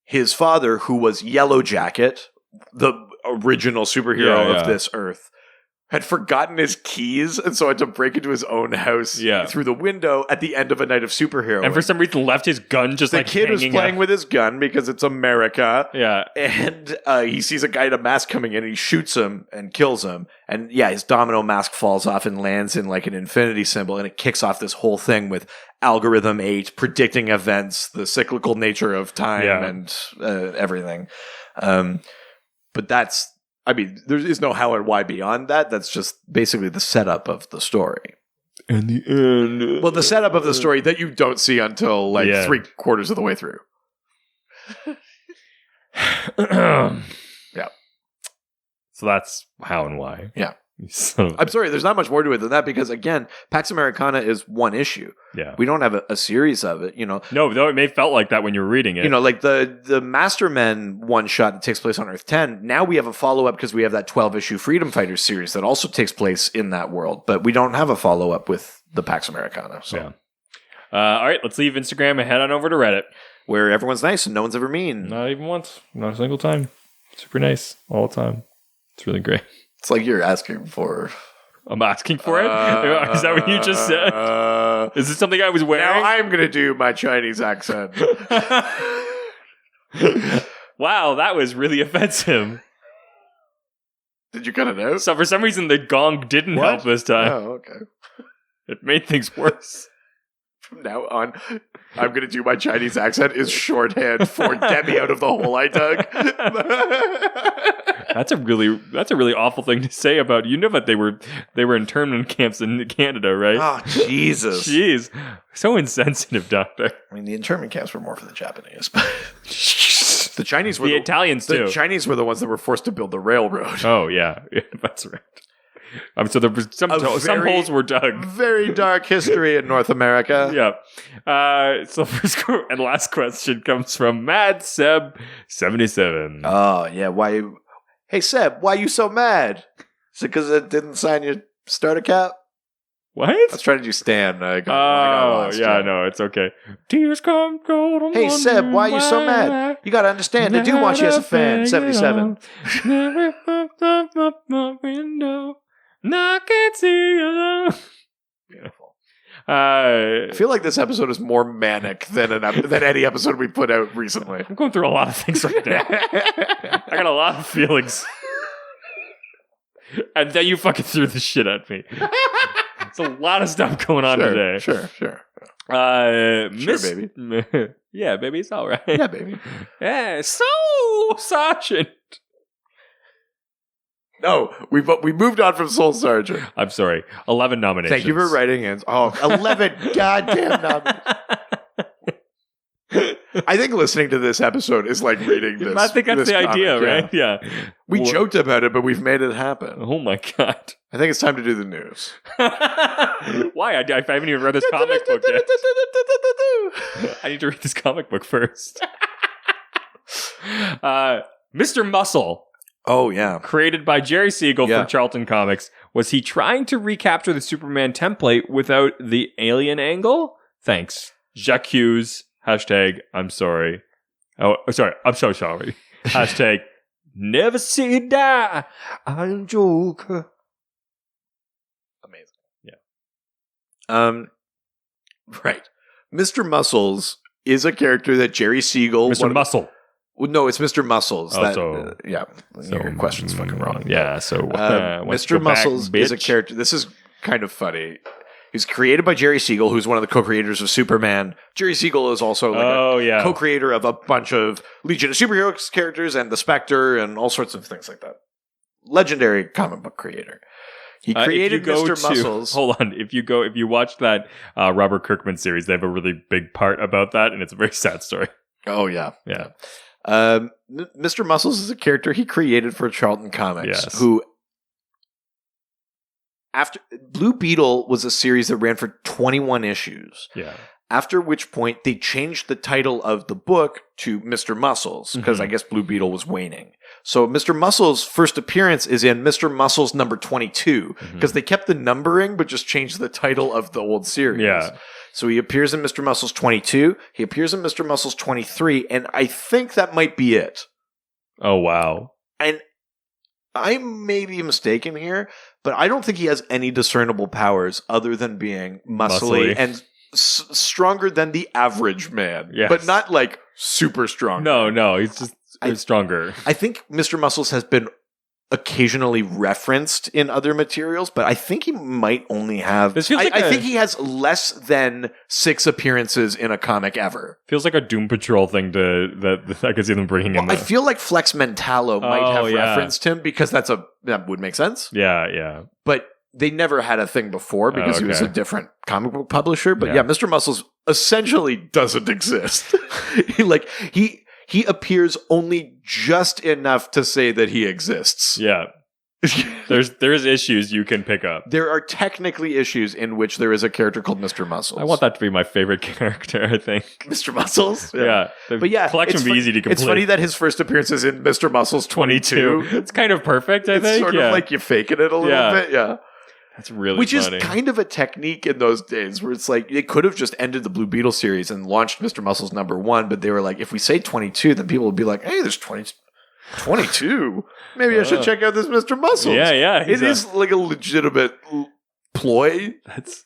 Speaker 1: his father, who was Yellow Jacket, the original superhero of this Earth, had forgotten his keys and so had to break into his own house through the window at the end of a night of superhero.
Speaker 2: And for some reason left his gun just
Speaker 1: the kid was playing with his gun because it's America.
Speaker 2: Yeah.
Speaker 1: And he sees a guy in a mask coming in and he shoots him and kills him. And his domino mask falls off and lands in like an infinity symbol, and it kicks off this whole thing with Algorithm 8 predicting events, the cyclical nature of time and everything. But that's, I mean, there is no how and why beyond that. That's just basically the setup of the story.
Speaker 2: And the end.
Speaker 1: Well, the setup of the story that you don't see until like 3/4 of the way through.
Speaker 2: So that's how and why.
Speaker 1: Yeah. I'm sorry, there's not much more to it than that because, again, Pax Americana is one issue.
Speaker 2: Yeah.
Speaker 1: We don't have a series of it, No,
Speaker 2: though it may have felt like that when you were reading it.
Speaker 1: Like the Mastermen one-shot that takes place on Earth 10, now we have a follow-up because we have that 12-issue Freedom Fighters series that also takes place in that world, but we don't have a follow-up with the Pax Americana. So.
Speaker 2: Yeah. All right, let's leave Instagram and head on over to Reddit.
Speaker 1: Where everyone's nice and no one's ever mean.
Speaker 2: Not even once. Not a single time. Super nice all the time. It's really great.
Speaker 1: It's like you're asking for...
Speaker 2: I'm asking for it? Is that what you just said? Is it something I was wearing?
Speaker 1: Now I'm going to do my Chinese accent.
Speaker 2: Wow, that was really offensive.
Speaker 1: Did you cut it out?
Speaker 2: So for some reason, the gong didn't help this time.
Speaker 1: Oh, okay.
Speaker 2: It made things worse.
Speaker 1: From now on, I'm going to do my Chinese accent is shorthand for get me out of the hole I dug.
Speaker 2: That's a really awful thing to say about that they were internment camps in Canada, right?
Speaker 1: Oh, Jesus.
Speaker 2: Jeez. So insensitive, Doctor.
Speaker 1: I mean, the internment camps were more for the Japanese, but the Chinese were
Speaker 2: the Italians too.
Speaker 1: The Chinese were the ones that were forced to build the railroad.
Speaker 2: Oh, yeah. That's right. So there was some holes were dug.
Speaker 1: Very dark history in North America.
Speaker 2: Yeah. So first and last question comes from Mad Seb 77.
Speaker 1: Oh yeah, why? Hey Seb, why you so mad? Is it because it didn't sign your starter cap?
Speaker 2: What?
Speaker 1: I was trying to do Stan. I got lost.
Speaker 2: No, it's okay. Tears come cold on
Speaker 1: Hey Seb, why are you so mad? You got to understand, I do want you as a fan. 77.
Speaker 2: Never popped up my window. I can't see you.
Speaker 1: Beautiful.
Speaker 2: I
Speaker 1: feel like this episode is more manic than any episode we put out recently.
Speaker 2: I'm going through a lot of things right now. I got a lot of feelings. And then you fucking threw the shit at me. It's a lot of stuff going on today.
Speaker 1: Sure.
Speaker 2: Baby. Yeah, baby, it's all right.
Speaker 1: Yeah, baby.
Speaker 2: Yeah, so, Sergeant.
Speaker 1: No, we moved on from Soul Sergeant.
Speaker 2: I'm sorry. 11 nominations.
Speaker 1: Thank you for writing in. Oh, 11 goddamn nominations. I think listening to this episode is like reading this.
Speaker 2: I think that's the idea, right? Yeah.
Speaker 1: We joked about it, but we've made it happen.
Speaker 2: Oh my God.
Speaker 1: I think it's time to do the news.
Speaker 2: Why? I haven't even read this comic book yet. I need to read this comic book first. Mr. Muscle.
Speaker 1: Oh, yeah.
Speaker 2: Created by Jerry Siegel from Charlton Comics. Was he trying to recapture the Superman template without the alien angle? Thanks. Jacques Hughes. Hashtag, I'm sorry. Oh, sorry. I'm so sorry. Hashtag, never see you die. I'm Joker.
Speaker 1: Amazing. Yeah. Right. Mr. Muscles is a character that Jerry Siegel...
Speaker 2: Mr. Muscle.
Speaker 1: No, it's Mr. Muscles.
Speaker 2: So
Speaker 1: your question's fucking wrong.
Speaker 2: Yeah, so...
Speaker 1: Mr. Muscles is a character... This is kind of funny. He's created by Jerry Siegel, who's one of the co-creators of Superman. Jerry Siegel is also co-creator of a bunch of Legion of Superheroes characters and the Spectre and all sorts of things like that. Legendary comic book creator. He created Mr. Muscles.
Speaker 2: Hold on. If you watch that Robert Kirkman series, they have a really big part about that, and it's a very sad story.
Speaker 1: Oh, yeah.
Speaker 2: Yeah.
Speaker 1: Mr. Muscles is a character he created for Charlton Comics, who... After Blue Beetle was a series that ran for 21 issues.
Speaker 2: Yeah.
Speaker 1: After which point they changed the title of the book to Mr. Muscles because I guess Blue Beetle was waning. So Mr. Muscles' first appearance is in Mr. Muscles number 22 because they kept the numbering but just changed the title of the old series.
Speaker 2: Yeah.
Speaker 1: So he appears in Mr. Muscles 22. He appears in Mr. Muscles 23, and I think that might be it.
Speaker 2: Oh wow.
Speaker 1: And I may be mistaken here, but I don't think he has any discernible powers other than being muscly and stronger than the average man.
Speaker 2: Yes.
Speaker 1: But not like super strong.
Speaker 2: No, he's just stronger.
Speaker 1: I think Mr. Muscles has been occasionally referenced in other materials, but I think he might only have... I think he has less than 6 appearances in a comic ever.
Speaker 2: Feels like a Doom Patrol thing that I could see them bringing in.
Speaker 1: I feel like Flex Mentallo might have referenced him because that would make sense.
Speaker 2: Yeah.
Speaker 1: But they never had a thing before because he was a different comic book publisher. But yeah, Mr. Muscles essentially doesn't exist. He appears only just enough to say that he exists.
Speaker 2: Yeah. There's issues you can pick up.
Speaker 1: There are technically issues in which there is a character called Mr. Muscles.
Speaker 2: I want that to be my favorite character, I think.
Speaker 1: Mr. Muscles?
Speaker 2: Yeah.
Speaker 1: But yeah,
Speaker 2: collection would be easy to complete.
Speaker 1: It's funny that his first appearance is in Mr. Muscles 22.
Speaker 2: It's kind of perfect, I think.
Speaker 1: It's sort of like you faking it a little bit. Yeah.
Speaker 2: That's really
Speaker 1: Which
Speaker 2: funny.
Speaker 1: is kind of a technique in those days where it's like they could have just ended the Blue Beetle series and launched Mr. Muscles #1, but they were like, if we say 22, then people will be like, hey, there's 22. Maybe I should check out this Mr. Muscles.
Speaker 2: Yeah.
Speaker 1: It is like a legitimate ploy.
Speaker 2: That's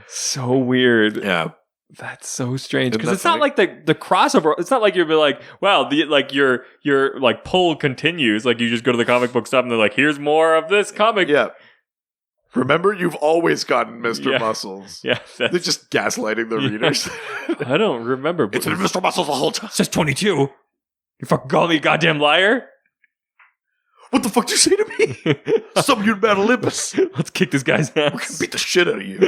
Speaker 2: so weird.
Speaker 1: Yeah.
Speaker 2: That's so strange because it's not like the crossover. It's not like you'll be like, wow, your like pull continues. Like you just go to the comic book shop and they're like, here's more of this comic.
Speaker 1: Yeah. Remember, you've always gotten Mr. Muscles.
Speaker 2: Yeah.
Speaker 1: They're just gaslighting the readers.
Speaker 2: I don't remember.
Speaker 1: It's been Mr. Muscles the whole time.
Speaker 2: It says 22. You fucking call me a goddamn liar?
Speaker 1: What the fuck did you say to me? Summon you to Mount Olympus.
Speaker 2: Let's kick this guy's ass.
Speaker 1: We can beat the shit out of you.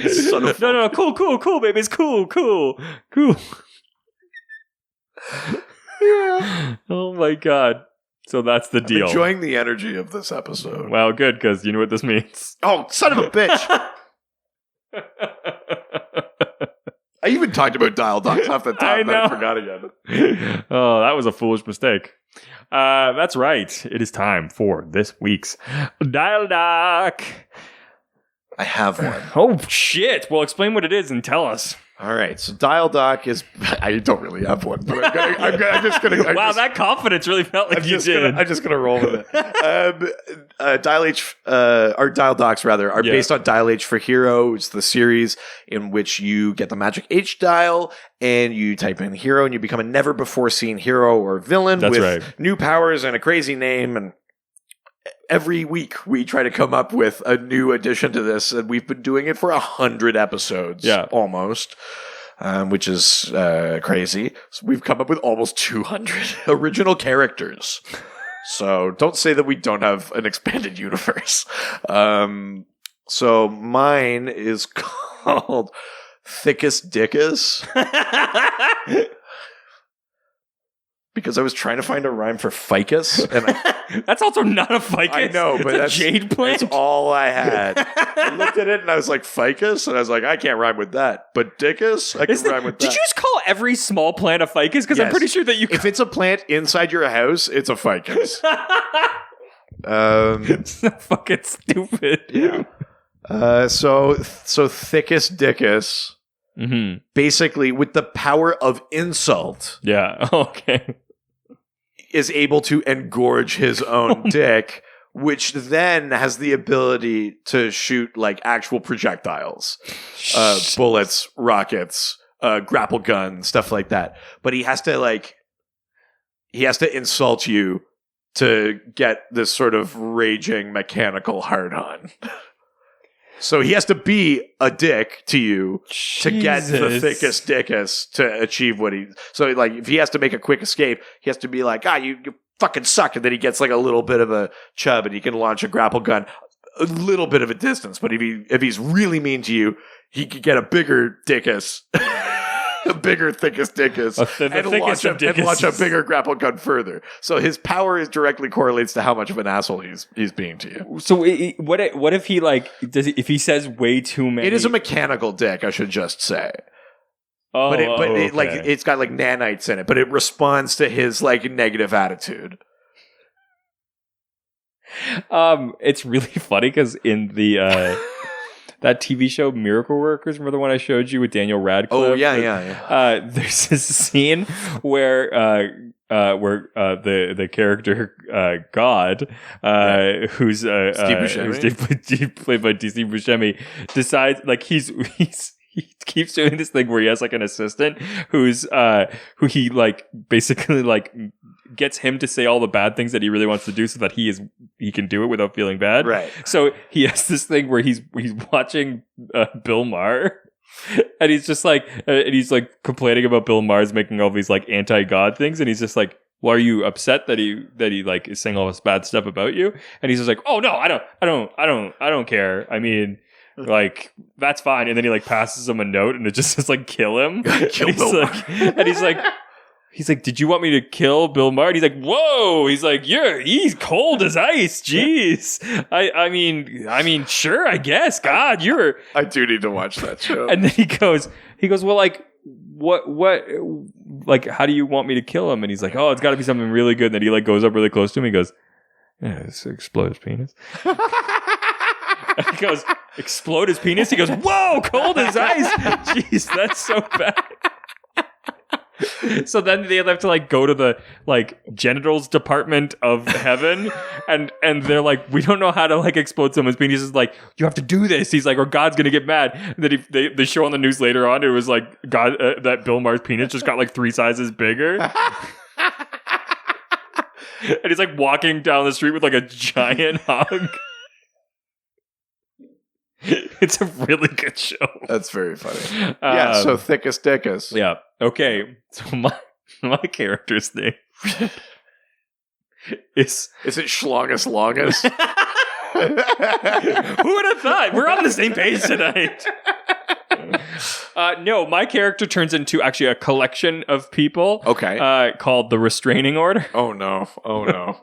Speaker 1: Son of
Speaker 2: No, cool, baby. It's cool.
Speaker 1: Yeah.
Speaker 2: Oh my god. So that's the deal.
Speaker 1: I'm enjoying the energy of this episode.
Speaker 2: Well, good, because you know what this means.
Speaker 1: Oh, son of a bitch. I even talked about Dial Docs off the top, and I forgot again.
Speaker 2: Oh, that was a foolish mistake. That's right. It is time for this week's Dial Doc.
Speaker 1: I have one.
Speaker 2: Oh, shit. Well, explain what it is and tell us.
Speaker 1: All right, so Dial Doc is... I don't really have one, but I'm just going to...
Speaker 2: Wow, that confidence really felt like you did.
Speaker 1: I'm just going to roll with it. Dial H, or Dial Docs, rather, are based on Dial H for Hero. It's the series in which you get the magic H dial, and you type in hero, and you become a never-before-seen hero or villain with new powers and a crazy name, and every week we try to come up with a new addition to this, and we've been doing it for 100 episodes, almost, which is crazy. So we've come up with almost 200 original characters. So don't say that we don't have an expanded universe. So mine is called Thickest Dickus. Because I was trying to find a rhyme for ficus. And
Speaker 2: that's also not a ficus.
Speaker 1: I know, but that's
Speaker 2: a jade plant.
Speaker 1: That's all I had. I looked at it and I was like, ficus? And I was like, I can't rhyme with that. But dickus? I can rhyme with that.
Speaker 2: Did you just call every small plant a ficus? Because I'm pretty sure that you
Speaker 1: If it's a plant inside your house, it's a ficus.
Speaker 2: It's so fucking stupid.
Speaker 1: Yeah. So Thickest Dickus, basically with the power of insult.
Speaker 2: Yeah. Okay.
Speaker 1: Is able to engorge his own dick, which then has the ability to shoot like actual projectiles, bullets, rockets, grapple gun, stuff like that. But he has to insult you to get this sort of raging mechanical hard-on. So he has to be a dick to you to get the thickest dickus to achieve what he... So, like, if he has to make a quick escape, he has to be like, you fucking suck. And then he gets, like, a little bit of a chub and he can launch a grapple gun a little bit of a distance. But if he's really mean to you, he could get a bigger dickus. A bigger, thickest dickus. And launch a bigger grapple gun further. So his power directly correlates to how much of an asshole he's being to you.
Speaker 2: So what if he if he says way too many?
Speaker 1: It is a mechanical dick, I should just say.
Speaker 2: Oh,
Speaker 1: it's got like nanites in it, but it responds to his like negative attitude.
Speaker 2: It's really funny because in the that TV show Miracle Workers, remember the one I showed you with Daniel Radcliffe?
Speaker 1: Oh yeah.
Speaker 2: There's this scene where the character God, who's
Speaker 1: Steve Buscemi.
Speaker 2: who's played by Steve Buscemi, decides like he keeps doing this thing where he has like an assistant who he like basically like gets him to say all the bad things that he really wants to do so that he can do it without feeling bad.
Speaker 1: Right.
Speaker 2: So he has this thing where he's watching Bill Maher. And he's just like, complaining about Bill Maher's making all these like anti-God things, and he's just like, "Well, are you upset that he like is saying all this bad stuff about you?" And he's just like, "Oh no, I don't care. I mean, like that's fine." And then he like passes him a note, and it just says like, "Kill him."
Speaker 1: Kill Bill Maher.
Speaker 2: And he's like, "Did you want me to kill Bill Maher?" And he's like, "Whoa!" He's like, "He's cold as ice." Jeez. I mean, sure, I guess. God,
Speaker 1: I do need to watch that show.
Speaker 2: And then he goes, "Well, like, what, like, how do you want me to kill him?" And he's like, "Oh, it's got to be something really good." And then he like goes up really close to him. He goes, "Yeah, just explode his penis." And he goes, "Explode his penis?" He goes, "Whoa, cold as ice." Jeez, that's so bad. So then they have to like go to the like genitals department of heaven, and they're like, "We don't know how to like explode someone's penis." He's like, "You have to do this." He's like, "Or God's gonna get mad." And then they show on the news later on, it was like God that Bill Maher's penis just got like 3 sizes bigger. And he's like walking down the street with like a giant hog. It's a really good show.
Speaker 1: That's very funny. Yeah, so thickest dickus.
Speaker 2: Yeah. Okay. So my character's name is
Speaker 1: it Schlongest Longest?
Speaker 2: Who would have thought? We're on the same page tonight. No, my character turns into actually a collection of people.
Speaker 1: Okay.
Speaker 2: Called the Restraining Order.
Speaker 1: Oh no. Oh no.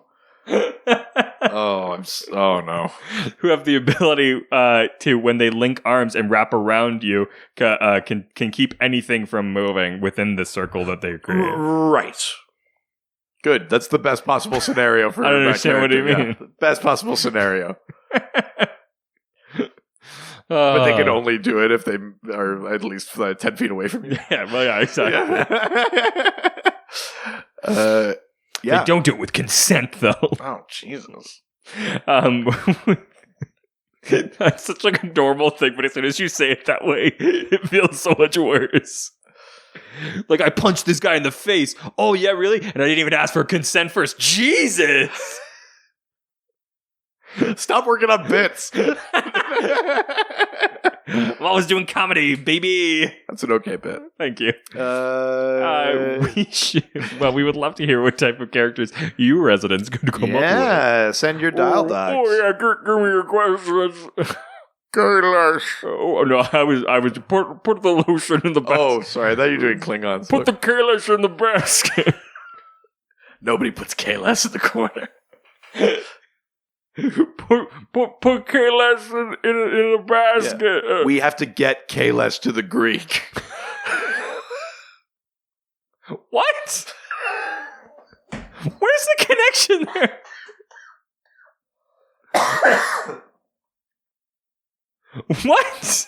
Speaker 1: Oh no.
Speaker 2: Who have the ability to, when they link arms and wrap around you, can keep anything from moving within the circle that they create.
Speaker 1: Right. Good. That's the best possible scenario for
Speaker 2: I don't understand what you mean.
Speaker 1: Yeah. Best possible scenario. But they can only do it if they are at least 10 feet away from you.
Speaker 2: Yeah, well, yeah, exactly.
Speaker 1: Yeah.
Speaker 2: They don't do it with consent, though.
Speaker 1: Oh, Jesus.
Speaker 2: That's such like a normal thing, but as soon as you say it that way, it feels so much worse. Like, I punched this guy in the face. Oh, yeah, really? And I didn't even ask for consent first. Jesus!
Speaker 1: Stop working on bits.
Speaker 2: I'm always doing comedy, baby.
Speaker 1: That's an okay bit.
Speaker 2: Thank you. We would love to hear what type of characters you residents could come up with.
Speaker 1: Yeah, send your dial docs.
Speaker 2: Oh yeah, give me your questions. Oh no, I was put the lotion in the basket.
Speaker 1: Oh, sorry, I thought you were doing Klingons.
Speaker 2: Put the Kailash in the basket.
Speaker 1: Nobody puts Kailash in the corner.
Speaker 2: Put Kailash in a basket.
Speaker 1: Yeah. We have to get Kailash to the Greek.
Speaker 2: What? Where's the connection there? What?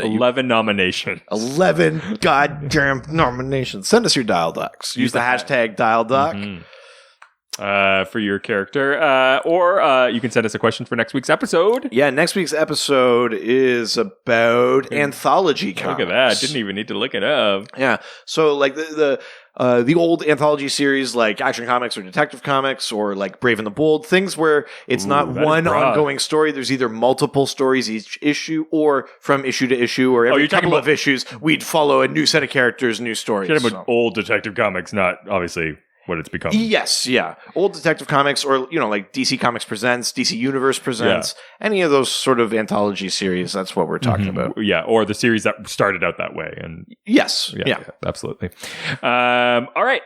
Speaker 2: 11 nominations.
Speaker 1: 11 goddamn nominations. Send us your dial docs. Use the hashtag dial doc.
Speaker 2: Mm-hmm. For your character, or you can send us a question for next week's episode.
Speaker 1: Yeah, next week's episode is about anthology comics.
Speaker 2: Look at that! Didn't even need to look it up.
Speaker 1: Yeah, so like the old anthology series, like Action Comics or Detective Comics, or like Brave and the Bold, things where it's not one ongoing story. There's either multiple stories each issue, or from issue to issue, or every couple of issues, we'd follow a new set of characters, new stories.
Speaker 2: You're talking about old Detective Comics, not obviously what it's become.
Speaker 1: Yes, yeah. Old Detective Comics, or, like DC Comics Presents, DC Universe Presents, any of those sort of anthology series, that's what we're talking about.
Speaker 2: Yeah, or the series that started out that way. And
Speaker 1: yes, yeah.
Speaker 2: Absolutely. All right,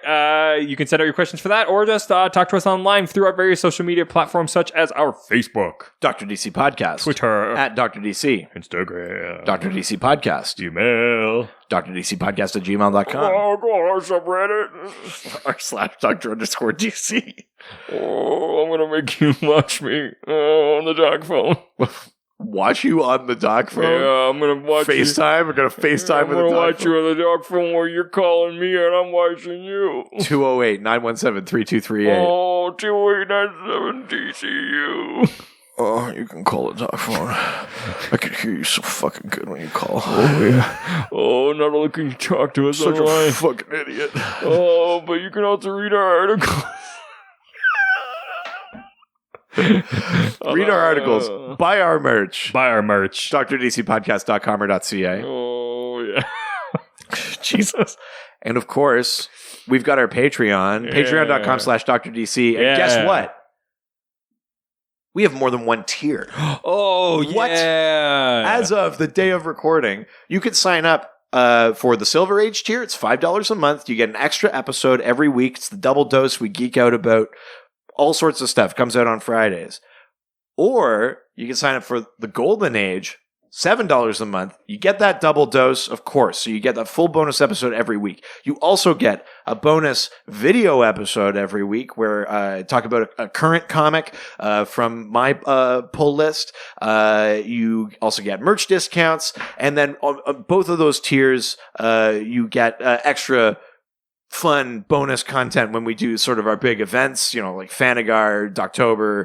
Speaker 2: you can send out your questions for that, or just talk to us online through our various social media platforms, such as our Facebook,
Speaker 1: Dr. DC Podcast,
Speaker 2: Twitter,
Speaker 1: at Dr. DC,
Speaker 2: Instagram,
Speaker 1: Dr. DC Podcast,
Speaker 2: email,
Speaker 1: drdcpodcast@gmail.com.
Speaker 2: Oh, go on, subreddit.
Speaker 1: /Dr_DC.
Speaker 2: Oh, I'm going to make you watch me on the dog phone.
Speaker 1: watch you on the dock phone?
Speaker 2: Yeah, I'm gonna watch
Speaker 1: FaceTime. We're gonna FaceTime
Speaker 2: I'm
Speaker 1: with
Speaker 2: gonna
Speaker 1: the dock
Speaker 2: watch you
Speaker 1: phone.
Speaker 2: on the dock phone where you're calling me and I'm watching you.
Speaker 1: 208-917-3238.
Speaker 2: Oh, 2897 DCU.
Speaker 1: Oh, you can call the dock phone. I can hear you so fucking good when you call.
Speaker 2: Oh, yeah. Oh, not only can you talk to us
Speaker 1: Such
Speaker 2: online.
Speaker 1: a fucking idiot.
Speaker 2: Oh, but you can also read our articles.
Speaker 1: Read our articles. Buy our merch.
Speaker 2: Buy our merch.
Speaker 1: DrDCpodcast.com or .ca.
Speaker 2: Oh, yeah.
Speaker 1: Jesus. And of course, we've got our Patreon.
Speaker 2: Yeah.
Speaker 1: Patreon.com/DrDC. And
Speaker 2: Yeah.
Speaker 1: guess what? We have more than one tier.
Speaker 2: Oh,
Speaker 1: What?
Speaker 2: yeah.
Speaker 1: As of the day of recording, you can sign up for the Silver Age tier. It's $5 a month. You get an extra episode every week. It's the double dose. We geek out about all sorts of stuff. Comes out on Fridays. Or you can sign up for the Golden Age, $7 a month. You get that double dose, of course. So you get that full bonus episode every week. You also get a bonus video episode every week where I talk about a current comic from my pull list. You also get merch discounts. And then on both of those tiers, you get extra fun bonus content when we do sort of our big events, like Fanagar, Doctober,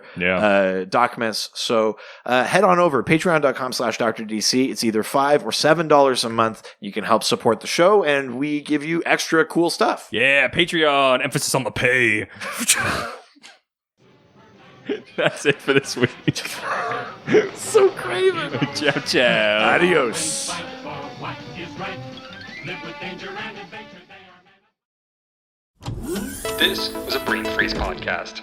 Speaker 1: Docmas. So head on over, patreon.com/DrDC. It's either $5 or $7 a month. You can help support the show, and we give you extra cool stuff.
Speaker 2: Yeah, Patreon. Emphasis on the pay. That's it for this week.
Speaker 1: So craven.
Speaker 2: Ciao, ciao.
Speaker 1: Adios.
Speaker 3: Fight for what is right. Live with danger and adventure. They are men.
Speaker 4: This was a Brain Freeze podcast.